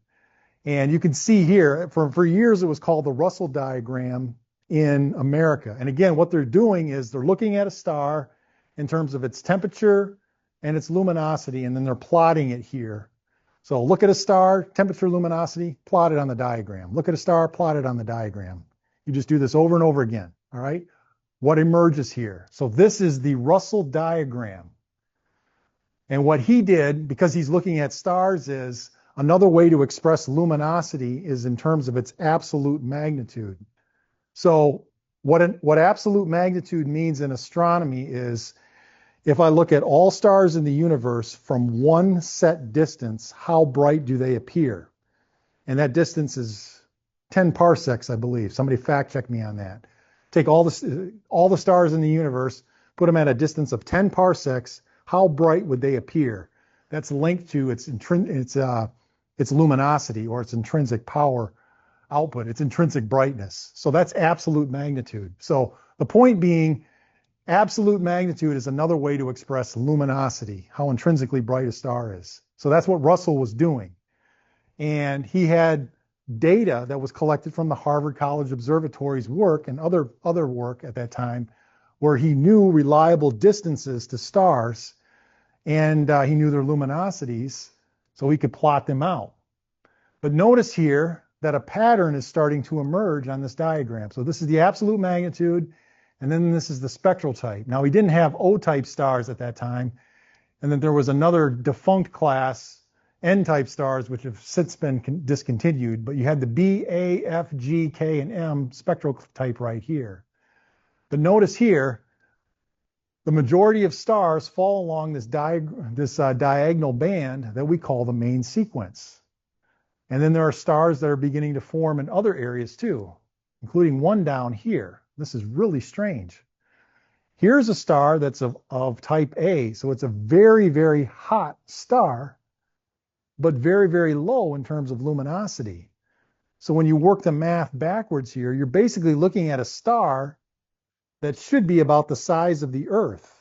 And you can see here, for years it was called the Russell diagram in America. And again, what they're doing is they're looking at a star in terms of its temperature and its luminosity, and then they're plotting it here. So look at a star, temperature, luminosity, plot it on the diagram. Look at a star, plot it on the diagram. You just do this over and over again, all right? What emerges here? So this is the Russell diagram. And what he did, because he's looking at stars, is another way to express luminosity is in terms of its absolute magnitude. So what absolute magnitude means in astronomy is if I look at all stars in the universe from one set distance, how bright do they appear? And that distance is 10 parsecs, I believe. Somebody fact check me on that. Take all the stars in the universe, put them at a distance of 10 parsecs, how bright would they appear? That's linked to its luminosity, or its intrinsic power output, its intrinsic brightness. So that's absolute magnitude. So the point being, absolute magnitude is another way to express luminosity, how intrinsically bright a star is. So that's what Russell was doing. And he had data that was collected from the Harvard College Observatory's work and other work at that time, where he knew reliable distances to stars, and he knew their luminosities, so he could plot them out. But notice here that a pattern is starting to emerge on this diagram. So this is the absolute magnitude, and then this is the spectral type. Now, he didn't have O-type stars at that time, and then there was another defunct class, N-type stars, which have since been discontinued, but you had the B, A, F, G, K, and M spectral type right here. But notice here, the majority of stars fall along this diagonal band that we call the main sequence. And then there are stars that are beginning to form in other areas too, including one down here. This is really strange. Here's a star that's of type A, so it's a very, very hot star, but very, very low in terms of luminosity. So when you work the math backwards here, you're basically looking at a star that should be about the size of the Earth.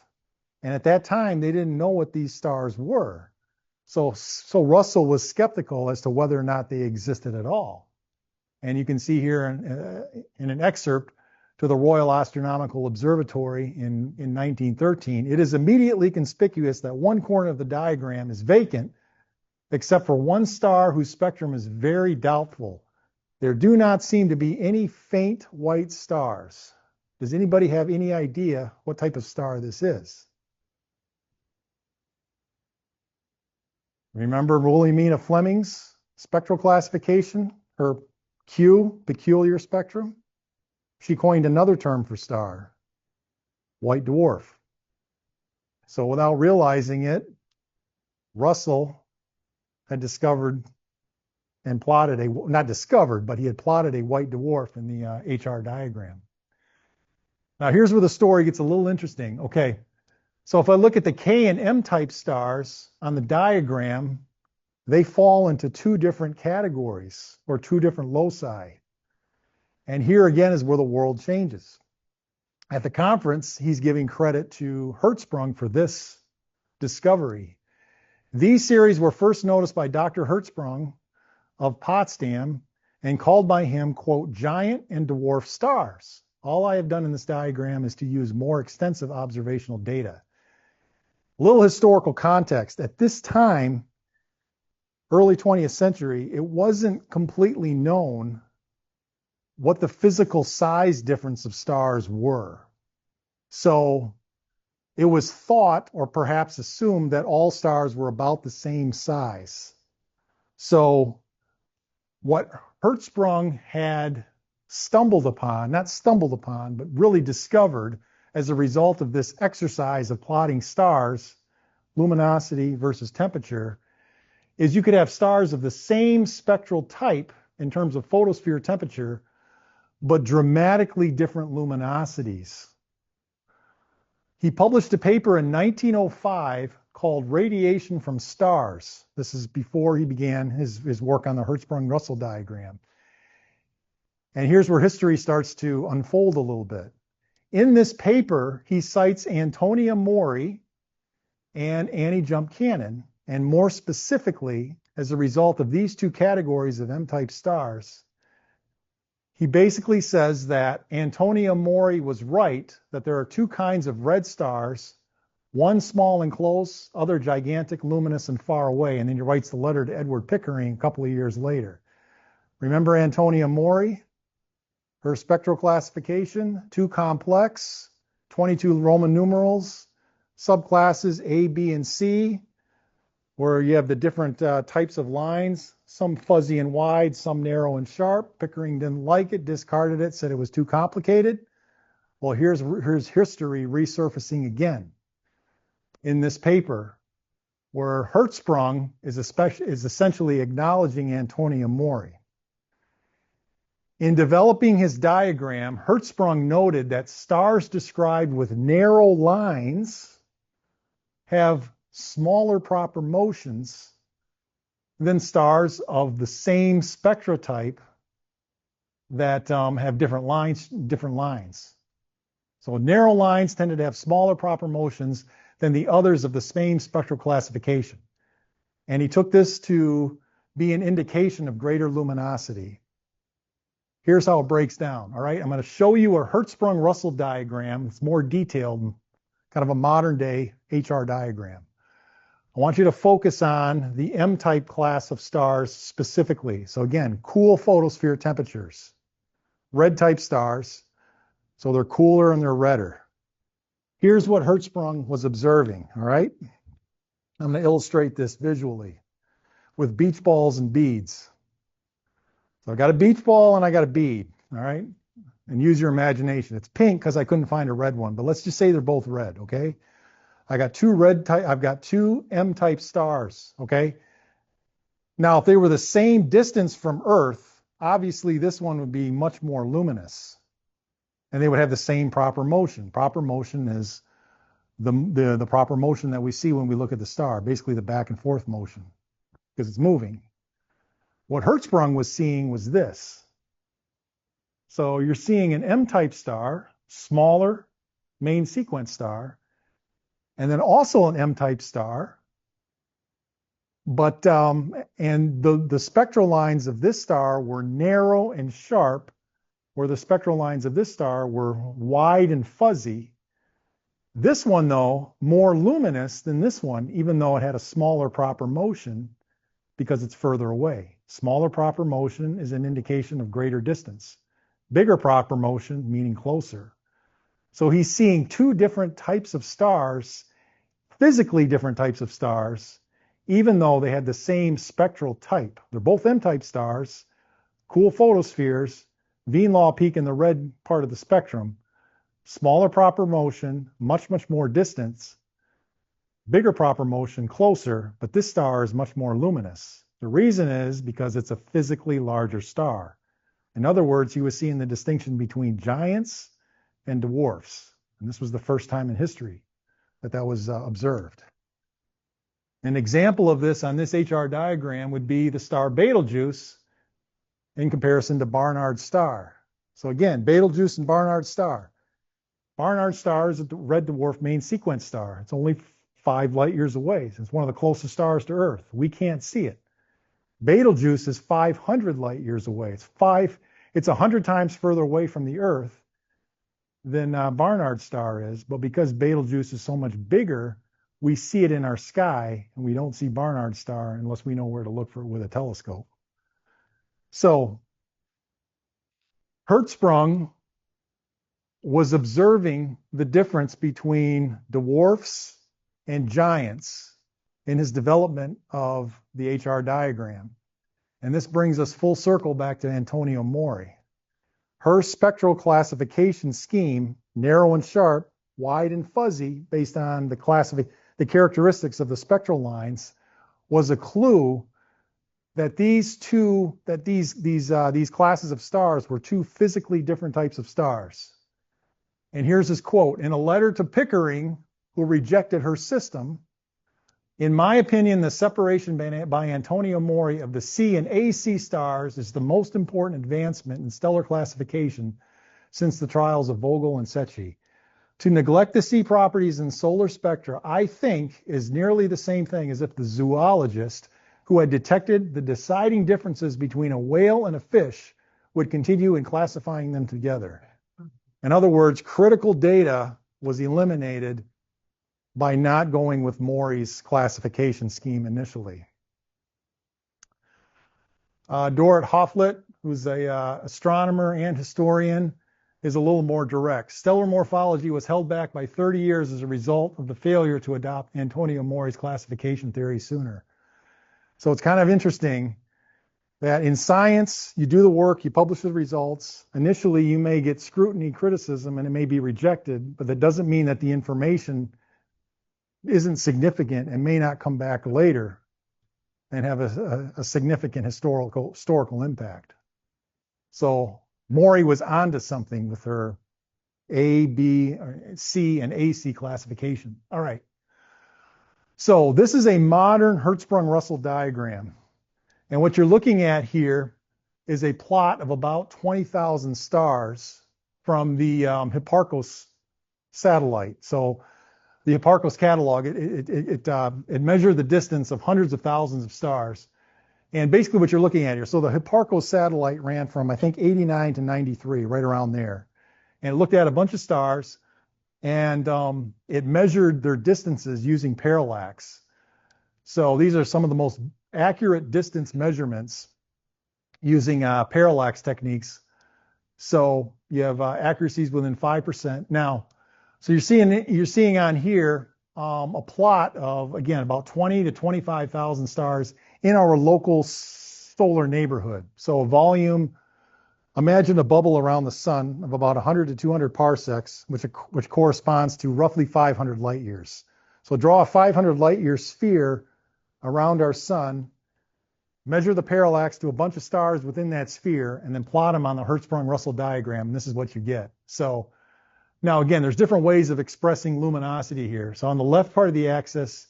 And at that time, they didn't know what these stars were. So Russell was skeptical as to whether or not they existed at all. And you can see here in an excerpt to the Royal Astronomical Observatory in 1913, it is immediately conspicuous that one corner of the diagram is vacant, except for one star whose spectrum is very doubtful. There do not seem to be any faint white stars. Does anybody have any idea what type of star this is? Remember Wilhelmina Fleming's spectral classification, her Q, peculiar spectrum? She coined another term for star, white dwarf. So without realizing it, Russell had discovered and plotted not discovered, but he had plotted a white dwarf in the HR diagram. Now here's where the story gets a little interesting. Okay, so if I look at the K and M type stars on the diagram, they fall into two different categories or two different loci. And here again is where the world changes. At the conference, he's giving credit to Hertzsprung for this discovery. These series were first noticed by Dr. Hertzsprung of Potsdam and called by him, quote, giant and dwarf stars. All I have done in this diagram is to use more extensive observational data. A little historical context. At this time, early 20th century, it wasn't completely known what the physical size difference of stars were. So it was thought or perhaps assumed that all stars were about the same size. So what Hertzsprung had not stumbled upon, but really discovered as a result of this exercise of plotting stars, luminosity versus temperature, is you could have stars of the same spectral type in terms of photosphere temperature, but dramatically different luminosities. He published a paper in 1905 called Radiation from Stars. This is before he began his work on the Hertzsprung-Russell diagram. And here's where history starts to unfold a little bit. In this paper, he cites Antonia Mori and Annie Jump Cannon, and more specifically, as a result of these two categories of M-type stars, he basically says that Antonia Mori was right, that there are two kinds of red stars, one small and close, other gigantic, luminous, and far away. And then he writes the letter to Edward Pickering a couple of years later. Remember Antonia Mori? Her spectral classification, too complex, 22 Roman numerals, subclasses A, B, and C, where you have the different types of lines, some fuzzy and wide, some narrow and sharp. Pickering didn't like it, discarded it, said it was too complicated. Well, here's history resurfacing again in this paper, where Hertzsprung is essentially acknowledging Antonia Mori. In developing his diagram, Hertzsprung noted that stars described with narrow lines have smaller proper motions than stars of the same spectrotype that have different lines. So narrow lines tended to have smaller proper motions than the others of the same spectral classification. And he took this to be an indication of greater luminosity. Here's how it breaks down, all right? I'm going to show you a Hertzsprung-Russell diagram. It's more detailed, kind of a modern-day HR diagram. I want you to focus on the M-type class of stars specifically. So again, cool photosphere temperatures. Red-type stars, so they're cooler and they're redder. Here's what Hertzsprung was observing, all right? I'm going to illustrate this visually with beach balls and beads. So I got a beach ball and I got a bead, all right? And use your imagination. It's pink because I couldn't find a red one, but let's just say they're both red, okay? I've got two M-type stars, okay? Now, if they were the same distance from Earth, obviously this one would be much more luminous. And they would have the same proper motion. Proper motion is the proper motion that we see when we look at the star, basically the back and forth motion, because it's moving. What Hertzsprung was seeing was this. So you're seeing an M-type star, smaller main sequence star, and then also an M-type star. But and the spectral lines of this star were narrow and sharp, where the spectral lines of this star were wide and fuzzy. This one, though, more luminous than this one, even though it had a smaller proper motion. because it's further away. Smaller proper motion is an indication of greater distance. Bigger proper motion meaning closer. So he's seeing two different types of stars, physically different types of stars, even though they had the same spectral type. They're both M-type stars, cool photospheres, Wienlaw peak in the red part of the spectrum, smaller proper motion, much more distance, bigger proper motion, closer, but this star is much more luminous. The reason is because it's a physically larger star. In other words, he was seeing the distinction between giants and dwarfs. And this was the first time in history that was observed. An example of this on this HR diagram would be the star Betelgeuse in comparison to Barnard's star. So again, Betelgeuse and Barnard's star. Barnard's star is a red dwarf main sequence star. It's only 5 light years away. It's one of the closest stars to Earth. We can't see it. Betelgeuse is 500 light years away. It's 100 times further away from the Earth than Barnard's star is, but because Betelgeuse is so much bigger, we see it in our sky, and we don't see Barnard's star unless we know where to look for it with a telescope. So Hertzsprung was observing the difference between dwarfs and giants in his development of the HR diagram. And this brings us full circle back to Antonio Mori. Her spectral classification scheme, narrow and sharp, wide and fuzzy, based on the characteristics of the spectral lines, was a clue that these classes of stars were two physically different types of stars. And here's his quote: in a letter to Pickering, who rejected her system, in my opinion, the separation by Antonio Mori of the C and AC stars is the most important advancement in stellar classification since the trials of Vogel and Secchi. To neglect the C properties in solar spectra, I think, is nearly the same thing as if the zoologist who had detected the deciding differences between a whale and a fish would continue in classifying them together. In other words, critical data was eliminated by not going with Maury's classification scheme initially. Dorrit Hofflet, who's an astronomer and historian, is a little more direct. Stellar morphology was held back by 30 years as a result of the failure to adopt Antonio Maury's classification theory sooner. So it's kind of interesting that in science, you do the work, you publish the results. Initially, you may get scrutiny, criticism, and it may be rejected, but that doesn't mean that the information isn't significant and may not come back later and have a significant historical impact. So Maury was onto something with her A, B, C, and AC classification. All right. So this is a modern Hertzsprung-Russell diagram. And what you're looking at here is a plot of about 20,000 stars from the Hipparcos satellite. So the Hipparcos catalog, it measured the distance of hundreds of thousands of stars. And basically what you're looking at here, so the Hipparcos satellite ran from, I think, 89 to 93, right around there. And it looked at a bunch of stars, and it measured their distances using parallax. So these are some of the most accurate distance measurements using parallax techniques. So you have accuracies within 5%. Now, so you're seeing on here a plot of, again, about 20 to 25,000 stars in our local solar neighborhood. So a volume, imagine a bubble around the sun of about 100 to 200 parsecs, which corresponds to roughly 500 light years. So draw a 500 light year sphere around our sun, measure the parallax to a bunch of stars within that sphere, and then plot them on the Hertzsprung-Russell diagram, and this is what you get. So now, again, there's different ways of expressing luminosity here. So on the left part of the axis,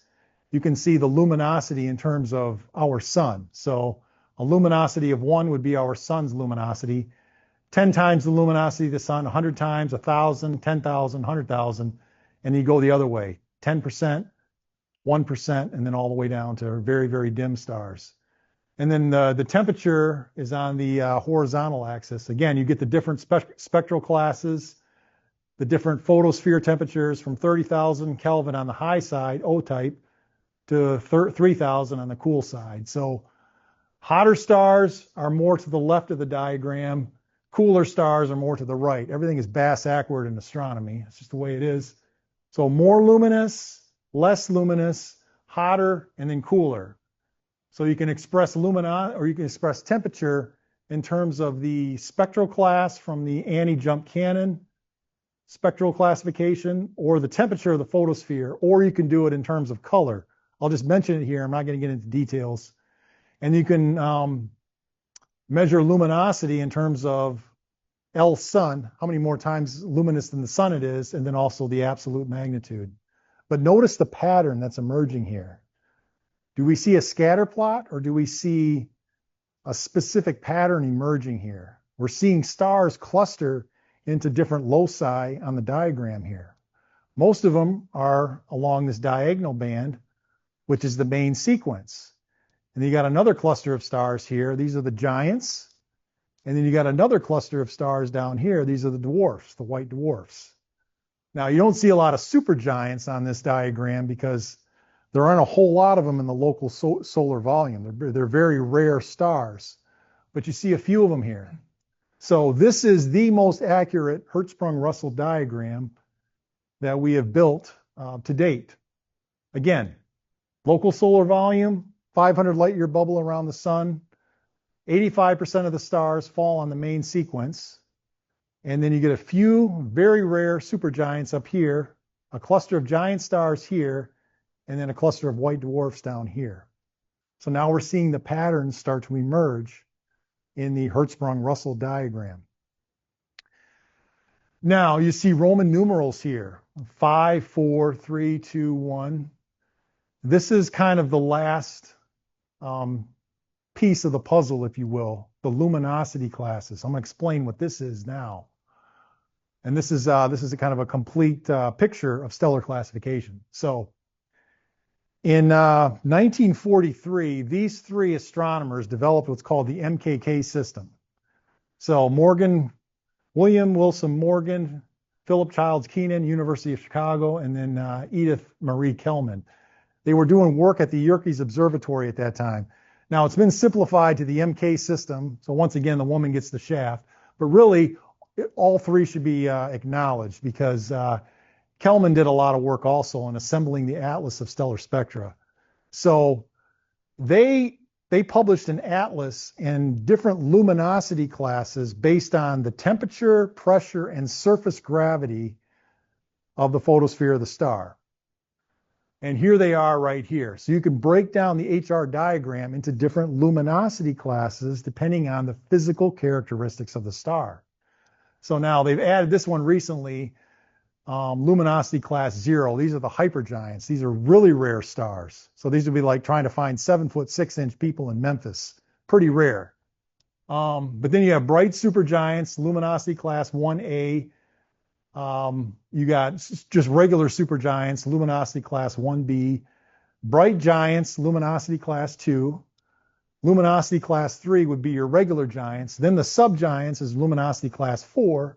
you can see the luminosity in terms of our sun. So a luminosity of 1 would be our sun's luminosity. 10 times the luminosity of the sun, 100 times, 1,000, 10,000, 100,000, and you go the other way, 10%, 1%, and then all the way down to very, very dim stars. And then the temperature is on the horizontal axis. Again, you get the different spectral classes, the different photosphere temperatures from 30,000 Kelvin on the high side, O-type, to 3,000 on the cool side. So Hotter stars are more to the left of the diagram. Cooler stars are more to the right. Everything is bass-backward in astronomy. It's just the way it is. So more luminous, less luminous, hotter, and then cooler. So you can express lumina, or you can express temperature in terms of the spectral class from the anti-jump cannon spectral classification, or the temperature of the photosphere, or you can do it in terms of color. I'll just mention it here. I'm not going to get into details. And you can measure luminosity in terms of L sun, how many more times luminous than the sun it is, and then also the absolute magnitude. But notice the pattern that's emerging here. Do we see a scatter plot, or do we see a specific pattern emerging here? We're seeing stars cluster into different loci on the diagram here. Most of them are along this diagonal band, which is the main sequence. And then you got another cluster of stars here. These are the giants. And then you got another cluster of stars down here. These are the dwarfs, the white dwarfs. Now, you don't see a lot of supergiants on this diagram because there aren't a whole lot of them in the local solar volume. They're very rare stars, but you see a few of them here. So this is the most accurate Hertzsprung-Russell diagram that we have built to date. Again, local solar volume, 500 light year bubble around the sun. 85% of the stars fall on the main sequence. And then you get a few very rare supergiants up here, a cluster of giant stars here, and then a cluster of white dwarfs down here. So now we're seeing the patterns start to emerge in the Hertzsprung-Russell diagram. Now you see Roman numerals here, 5, 4, 3, 2, 1. This is kind of the last piece of the puzzle, if you will, the luminosity classes. I'm going to explain what this is now. And this is a kind of a complete picture of stellar classification. So in 1943, these three astronomers developed what's called the MKK system. So William Wilson Morgan, Philip Childs Keenan, University of Chicago, and then Edith Marie Kellman. They were doing work at the Yerkes Observatory at that time. Now, it's been simplified to the MK system. So once again, the woman gets the shaft. But really, all three should be acknowledged because Kellman did a lot of work also on assembling the atlas of stellar spectra. So they published an atlas and different luminosity classes based on the temperature, pressure, and surface gravity of the photosphere of the star. And here they are right here. So you can break down the HR diagram into different luminosity classes depending on the physical characteristics of the star. So now they've added this one recently, luminosity class 0. These are the hypergiants. These are really rare stars. So these would be like trying to find 7-foot 6-inch people in Memphis. Pretty rare. But then you have bright supergiants, luminosity class 1A. You got just regular supergiants, luminosity class 1B. Bright giants, luminosity class 2. Luminosity class 3 would be your regular giants. Then the subgiants is luminosity class 4.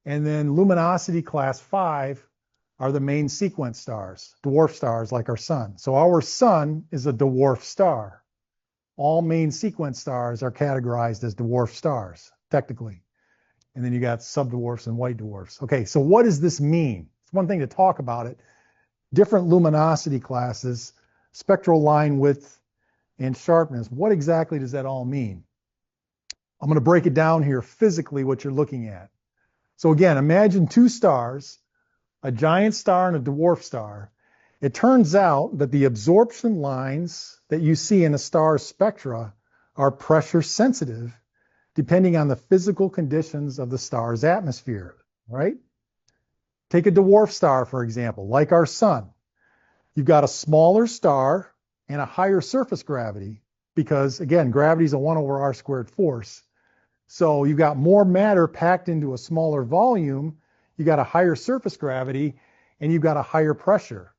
And then luminosity class 5 are the main sequence stars, dwarf stars like our sun. So our sun is a dwarf star. All main sequence stars are categorized as dwarf stars, technically. And then you got subdwarfs and white dwarfs. Okay, so what does this mean? It's one thing to talk about it. Different luminosity classes, spectral line width, and sharpness. What exactly does that all mean? I'm going to break it down here physically what you're looking at. So again, imagine two stars, a giant star and a dwarf star. It turns out that the absorption lines that you see in a star's spectra are pressure sensitive depending on the physical conditions of the star's atmosphere, right? Take a dwarf star, for example, like our sun. You've got a smaller star and a higher surface gravity because, again, gravity is a 1/r² force. So you've got more matter packed into a smaller volume, you got a higher surface gravity, and you've got a higher pressure.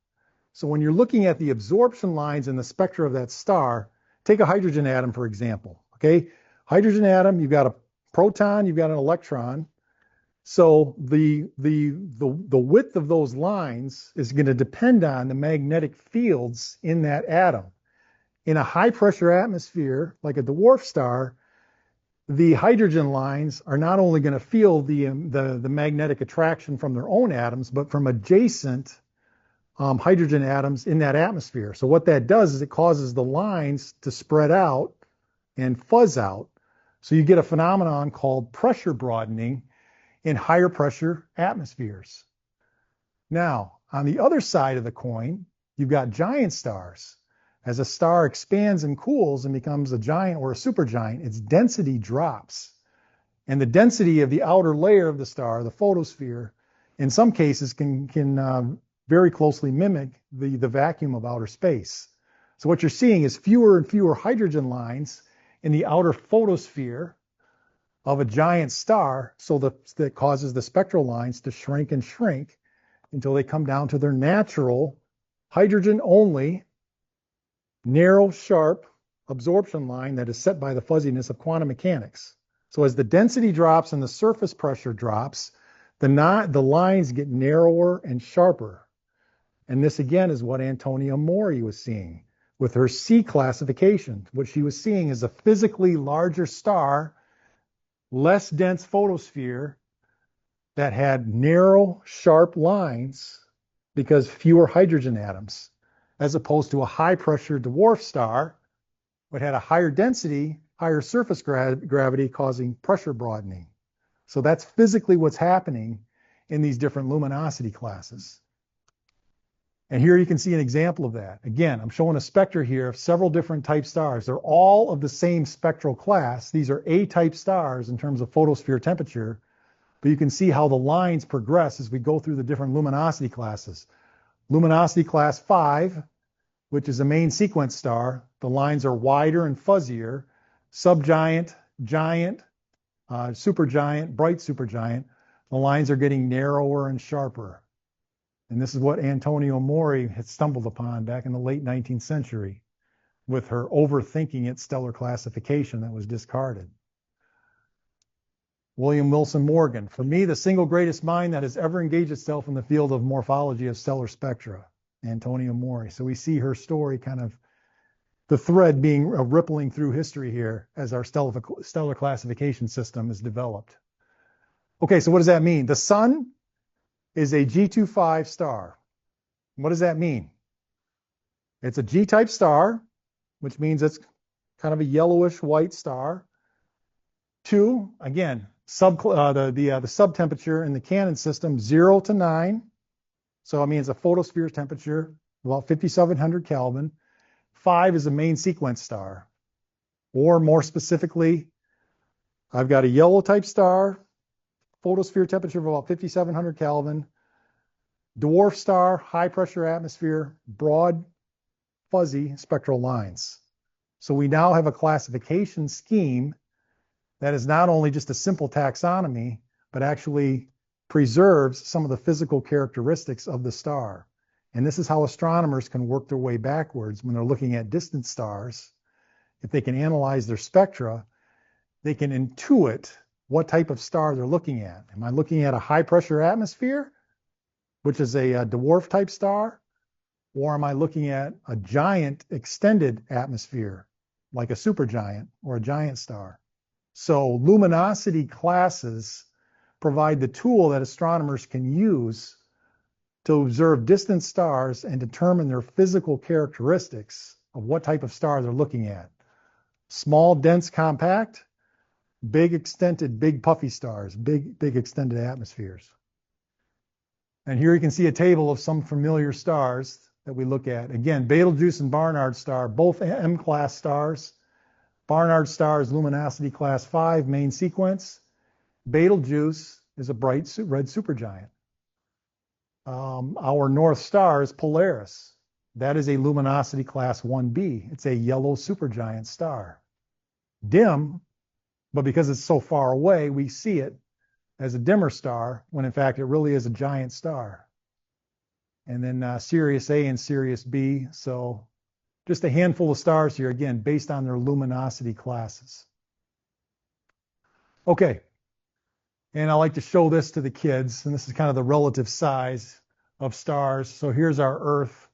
So when you're looking at the absorption lines in the spectra of that star, take a hydrogen atom, for example, okay? Hydrogen atom, you've got a proton, you've got an electron. So the width of those lines is going to depend on the magnetic fields in that atom. In a high pressure atmosphere, like a dwarf star, the hydrogen lines are not only going to feel the magnetic attraction from their own atoms, but from adjacent hydrogen atoms in that atmosphere. So what that does is it causes the lines to spread out and fuzz out. So you get a phenomenon called pressure broadening in higher pressure atmospheres. Now, on the other side of the coin, you've got giant stars. As a star expands and cools and becomes a giant or a supergiant, its density drops. And the density of the outer layer of the star, the photosphere, in some cases can very closely mimic the vacuum of outer space. So what you're seeing is fewer and fewer hydrogen lines in the outer photosphere of a giant star, so that causes the spectral lines to shrink and shrink until they come down to their natural hydrogen-only, narrow, sharp absorption line that is set by the fuzziness of quantum mechanics. So as the density drops and the surface pressure drops, the lines get narrower and sharper. And this again is what Antonia Mori was seeing with her C classification. What she was seeing is a physically larger star, less dense photosphere that had narrow, sharp lines because fewer hydrogen atoms, as opposed to a high pressure dwarf star, which had a higher density, higher surface gravity causing pressure broadening. So that's physically what's happening in these different luminosity classes. And here you can see an example of that. Again, I'm showing a spectra here of several different type stars. They're all of the same spectral class. These are A-type stars in terms of photosphere temperature, but you can see how the lines progress as we go through the different luminosity classes. Luminosity class 5, which is a main sequence star, the lines are wider and fuzzier. Subgiant, giant, supergiant, bright supergiant, the lines are getting narrower and sharper. And this is what Antonia Mori had stumbled upon back in the late 19th century with her overthinking its stellar classification that was discarded. William Wilson Morgan, for me, the single greatest mind that has ever engaged itself in the field of morphology of stellar spectra, Antonia Mori. So we see her story kind of the thread being rippling through history here as our stellar classification system is developed. Okay, so what does that mean? The sun is a G25 star. What does that mean? It's a G-type star, which means it's kind of a yellowish white star. 2, again, the subtemperature in the Cannon system, 0 to 9. So I mean, it's a photosphere temperature, about 5,700 Kelvin. 5 is a main sequence star. Or more specifically, I've got a yellow type star, photosphere temperature of about 5,700 Kelvin, dwarf star, high pressure atmosphere, broad, fuzzy spectral lines. So we now have a classification scheme that is not only just a simple taxonomy, but actually preserves some of the physical characteristics of the star. And this is how astronomers can work their way backwards when they're looking at distant stars. If they can analyze their spectra, they can intuit what type of star they're looking at. Am I looking at a high pressure atmosphere, which is a dwarf type star? Or am I looking at a giant extended atmosphere, like a supergiant or a giant star? So luminosity classes provide the tool that astronomers can use to observe distant stars and determine their physical characteristics of what type of star they're looking at. Small, dense, compact, big, extended, big, puffy stars, big, extended atmospheres. And here you can see a table of some familiar stars that we look at. Again, Betelgeuse and Barnard star, both M-class stars. Barnard star is luminosity class 5, main sequence. Betelgeuse is a bright red supergiant. Our North Star is Polaris. That is a luminosity class 1b. It's a yellow supergiant star. Dim, but because it's so far away, we see it as a dimmer star, when in fact it really is a giant star. And then Sirius A and Sirius B. So just a handful of stars here, again, based on their luminosity classes. Okay. And I like to show this to the kids, and this is kind of the relative size of stars. So here's our Earth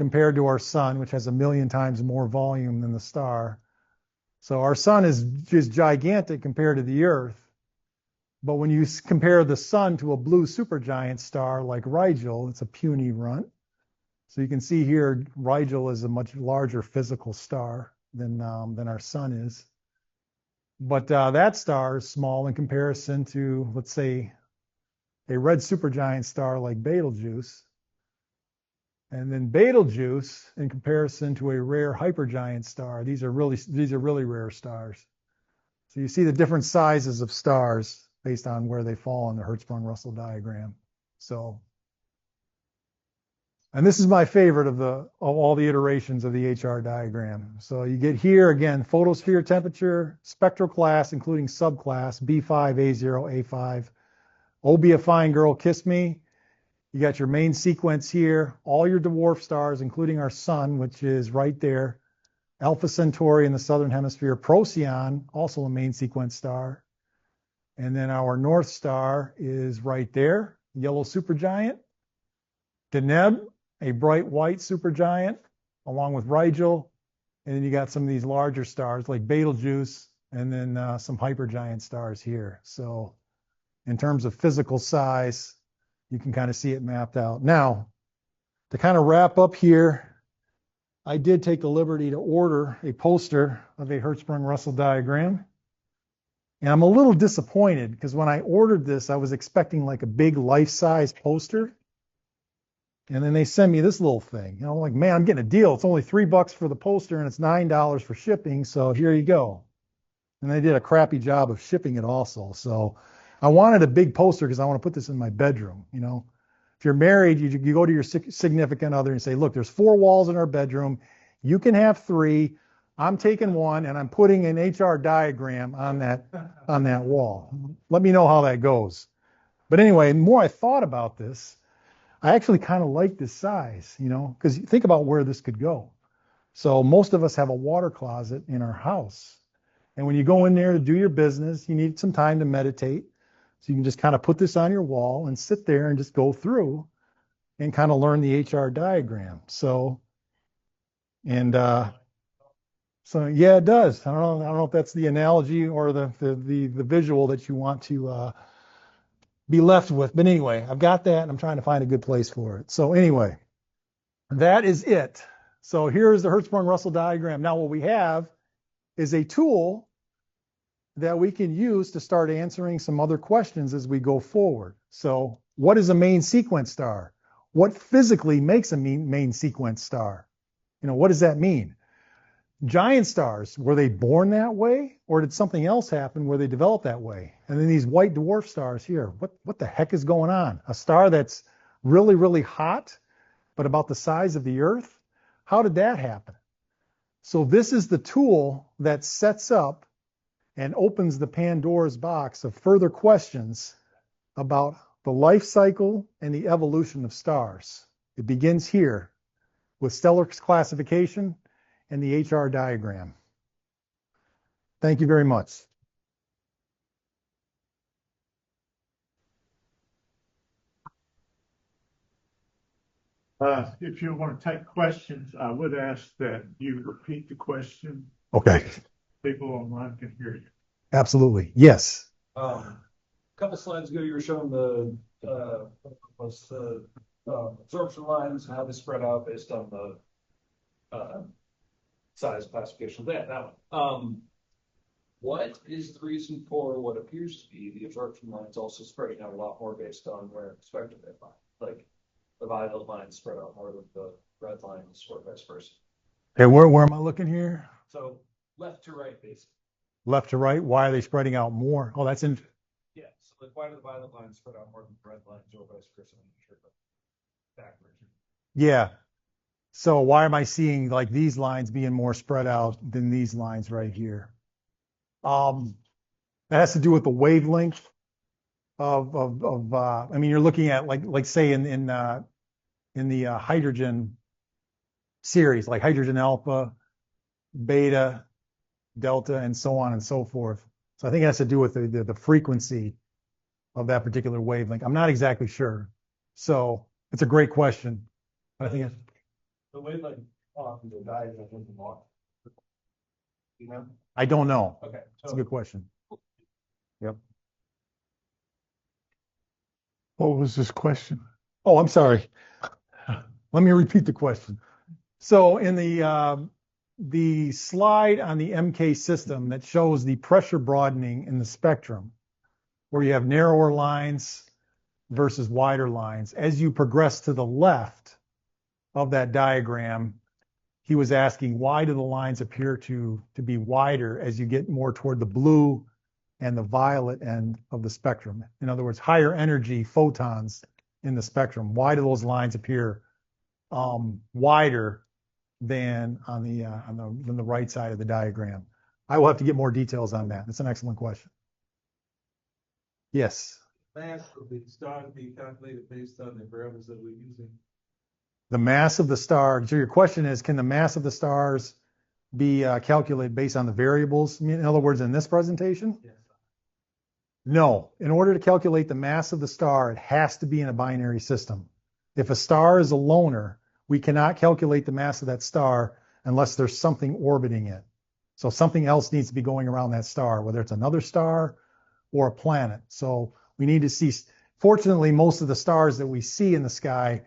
compared to our sun, which has 1,000,000 times more volume than the star. So our sun is just gigantic compared to the Earth. But when you compare the sun to a blue supergiant star like Rigel, it's a puny runt. So you can see here, Rigel is a much larger physical star than our sun is. But that star is small in comparison to, let's say, a red supergiant star like Betelgeuse. And then Betelgeuse, in comparison to a rare hypergiant star, these are really rare stars. So you see the different sizes of stars based on where they fall in the Hertzsprung-Russell diagram. So, and this is my favorite of all the iterations of the HR diagram. So you get here again, photosphere temperature, spectral class, including subclass B5, A0, A5. Oh, be a fine girl, kiss me. You got your main sequence here, all your dwarf stars, including our sun, which is right there. Alpha Centauri in the southern hemisphere, Procyon, also a main sequence star. And then our North Star is right there, yellow supergiant. Deneb, a bright white supergiant, along with Rigel. And then you got some of these larger stars like Betelgeuse, and then some hypergiant stars here. So in terms of physical size, you can kind of see it mapped out. Now, to kind of wrap up here, I did take the liberty to order a poster of a Hertzsprung-Russell diagram. And I'm a little disappointed because when I ordered this, I was expecting like a big life-size poster. And then they send me this little thing. You know, like, man, I'm getting a deal. It's only $3 for the poster and it's $9 for shipping. So here you go. And they did a crappy job of shipping it also. So I wanted a big poster because I want to put this in my bedroom. You know, if you're married, you go to your significant other and say, look, there's 4 walls in our bedroom. You can have 3. I'm taking 1 and I'm putting an HR diagram on that wall. Let me know how that goes. But anyway, the more I thought about this, I actually kind of like this size, you know, because think about where this could go. So most of us have a water closet in our house. And when you go in there to do your business, you need some time to meditate. So you can just kind of put this on your wall and sit there and just go through and kind of learn the HR diagram. So yeah, it does. I don't know if that's the analogy or the visual that you want to be left with. But anyway, I've got that and I'm trying to find a good place for it. So anyway, that is it. So here's the Hertzsprung-Russell diagram. Now what we have is a tool that we can use to start answering some other questions as we go forward. So what is a main sequence star? What physically makes a main sequence star? You know, what does that mean? Giant stars, were they born that way, or did something else happen where they developed that way? And then these white dwarf stars here, what the heck is going on? A star that's really, really hot, but about the size of the Earth? How did that happen? So this is the tool that sets up and opens the Pandora's box of further questions about the life cycle and the evolution of stars. It begins here with stellar classification and the HR diagram. Thank you very much. If you want to take questions, I would ask that you repeat the question. Okay. People online can hear you. Absolutely. Yes. A couple slides ago, you were showing the absorption lines and how they spread out based on the size classification. That one. What is the reason for what appears to be the absorption lines also spreading out a lot more based on where expected they lie? Like the violet lines spread out more than the red lines, or vice versa. Okay, where am I looking here? So left to right, basically. Left to right. Why are they spreading out more? Oh, that's in. Yeah. So like, why do the violet lines spread out more than the red lines, or vice versa? I'm not sure, but backwards. Yeah. So why am I seeing like these lines being more spread out than these lines right here? That has to do with the wavelength of I mean, you're looking at like say in the hydrogen series, like hydrogen alpha, beta, delta, and so on and so forth. So I think it has to do with the frequency of that particular wavelength. I'm not exactly sure. So it's a great question. I think The way like the diagram was marked. You know? I don't know. Okay. That's a good question. Yep. What was this question? Oh, I'm sorry. Let me repeat the question. So in the slide on the MK system that shows the pressure broadening in the spectrum, where you have narrower lines versus wider lines, as you progress to the left of that diagram, he was asking why do the lines appear to be wider as you get more toward the blue and the violet end of the spectrum. In other words, higher energy photons in the spectrum. Why do those lines appear wider than on the right side of the diagram? I will have to get more details on that. That's an excellent question. Yes. Mass of the star to be calculated based on the variables that we're using. The mass of the star. So your question is, can the mass of the stars be calculated based on the variables? In other words, in this presentation? Yes. No. In order to calculate the mass of the star, it has to be in a binary system. If a star is a loner, we cannot calculate the mass of that star unless there's something orbiting it. So something else needs to be going around that star, whether it's another star or a planet. So we need to see, fortunately, most of the stars that we see in the sky,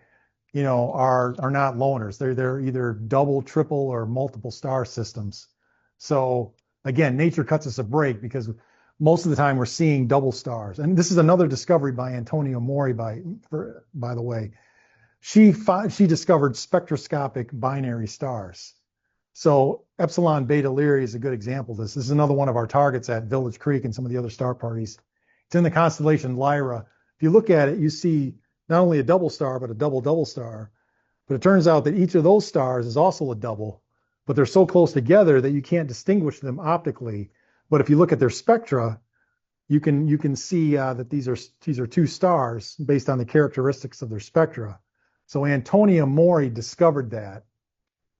are not loners. They're either double, triple, or multiple star systems. So again, nature cuts us a break because most of the time we're seeing double stars. And this is another discovery by Antonio Mori, by the way. She discovered spectroscopic binary stars. So Epsilon Beta Lyrae is a good example of this. This is another one of our targets at Village Creek and some of the other star parties. It's in the constellation Lyra. If you look at it, you see not only a double star, but a double star. But it turns out that each of those stars is also a double, but they're so close together that you can't distinguish them optically. But if you look at their spectra, you can see that these are two stars based on the characteristics of their spectra. So Antonio Mori discovered that,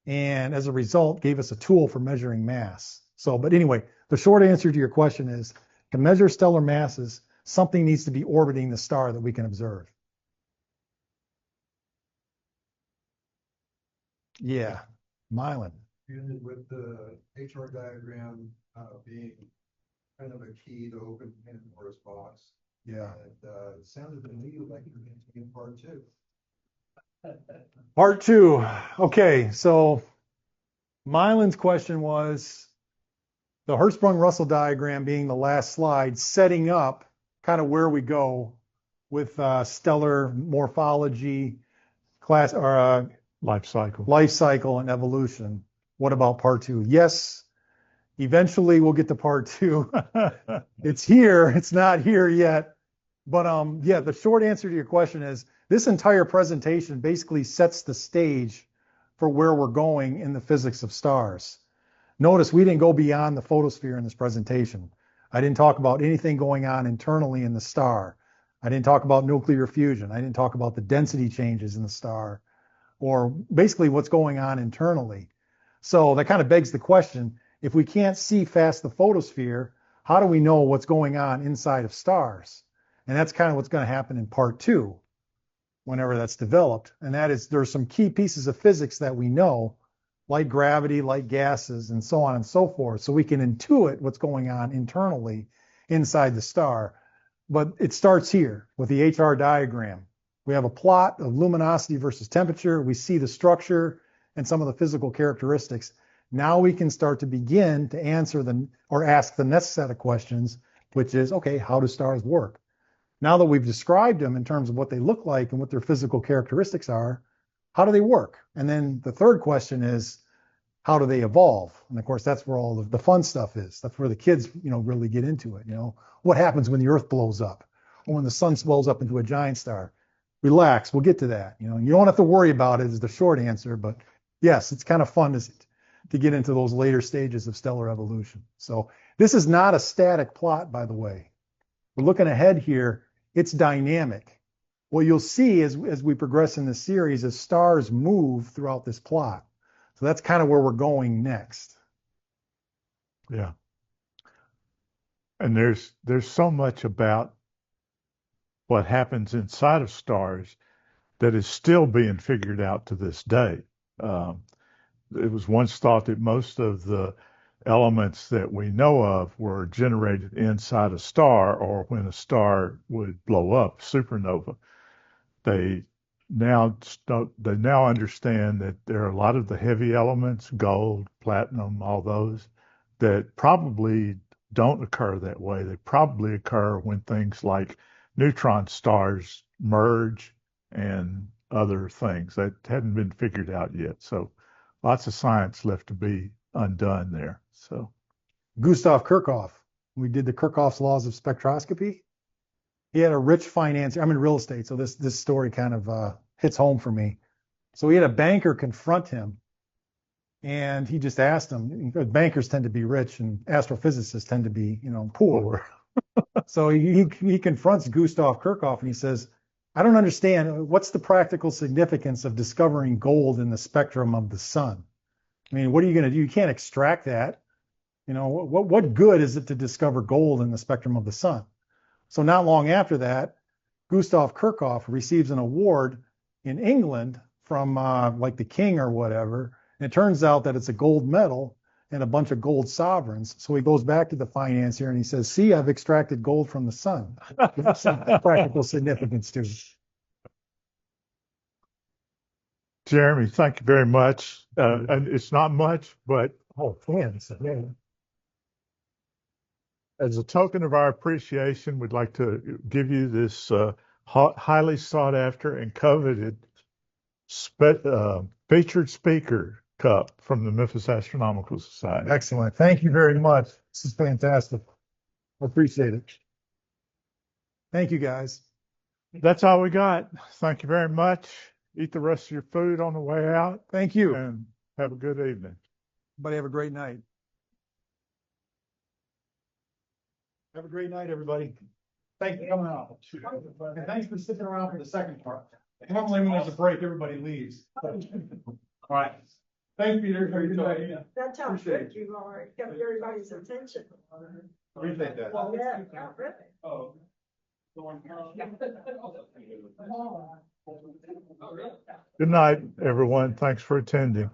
and as a result, gave us a tool for measuring mass. But anyway, the short answer to your question is, to measure stellar masses, something needs to be orbiting the star that we can observe. Yeah, Mylan. And with the HR diagram being kind of a key to open Pandora's box. Yeah. And it sounded to me like you were going to be in part two. Part two. Okay, so Mylan's question was the Hertzsprung-Russell diagram being the last slide, setting up kind of where we go with stellar morphology, Life cycle and evolution. What about part two? Yes, eventually we'll get to part two. It's here. It's not here yet. But yeah, the short answer to your question is this entire presentation basically sets the stage for where we're going in the physics of stars. Notice we didn't go beyond the photosphere in this presentation. I didn't talk about anything going on internally in the star. I didn't talk about nuclear fusion. I didn't talk about the density changes in the star, or basically what's going on internally. So that kind of begs the question, if we can't see past the photosphere, how do we know what's going on inside of stars? And that's kind of what's going to happen in part two, whenever that's developed. And that is, there's some key pieces of physics that we know, like gravity, like gases, and so on and so forth, so we can intuit what's going on internally inside the star. But it starts here with the HR diagram. We have a plot of luminosity versus temperature. We see the structure and some of the physical characteristics. Now we can start to begin to answer or ask the next set of questions, which is, okay, how do stars work? Now that we've described them in terms of what they look like and what their physical characteristics are, how do they work? And then the third question is, how do they evolve? And of course, that's where all of the fun stuff is. That's where the kids, really get into it. What happens when the Earth blows up, or when the sun swells up into a giant star? Relax, we'll get to that. You don't have to worry about it is the short answer, but yes, it's kind of fun to get into those later stages of stellar evolution. So this is not a static plot, by the way. We're looking ahead here. It's dynamic. What you'll see as we progress in this series is stars move throughout this plot. So that's kind of where we're going next. Yeah. And there's so much about what happens inside of stars that is still being figured out to this day. Um, it was once thought that most of the elements that we know of were generated inside a star or when a star would blow up, supernova. They they now understand that there are a lot of the heavy elements, gold, platinum, all those, that probably don't occur that way. They probably occur when things like neutron stars merge and other things that hadn't been figured out yet. So lots of science left to be undone there. So Gustav Kirchhoff, we did the Kirchhoff's laws of spectroscopy. He had a rich financier. I'm in real estate, so this story kind of hits home for me. So he had a banker confront him, and he just asked him. Bankers tend to be rich, and astrophysicists tend to be, poor. So he confronts Gustav Kirchhoff, and he says, "I don't understand. What's the practical significance of discovering gold in the spectrum of the sun? I mean, what are you going to do? You can't extract that. What good is it to discover gold in the spectrum of the sun?" So not long after that, Gustav Kirchhoff receives an award in England from like the king or whatever. And it turns out that it's a gold medal and a bunch of gold sovereigns. So he goes back to the financier and he says, "See, I've extracted gold from the sun." That's some practical significance to it. Jeremy, thank you very much. And it's not much, but Oh, man. Yeah. as a token of our appreciation, we'd like to give you this highly sought after and coveted featured speaker cup from the Memphis Astronomical Society. Excellent. Thank you very much. This is fantastic. I appreciate it. Thank you, guys. That's all we got. Thank you very much. Eat the rest of your food on the way out Thank you. and have a good evening. Everybody have a great night. Have a great night, everybody. Thanks for coming out. And thanks for sticking around for the second part. Normally when there's a break, everybody leaves. All right. Thanks, Peter. Have a good night. That's how quick you are, kept everybody's attention. Appreciate that. Well, yeah, really. Oh. Good night, everyone. Thanks for attending.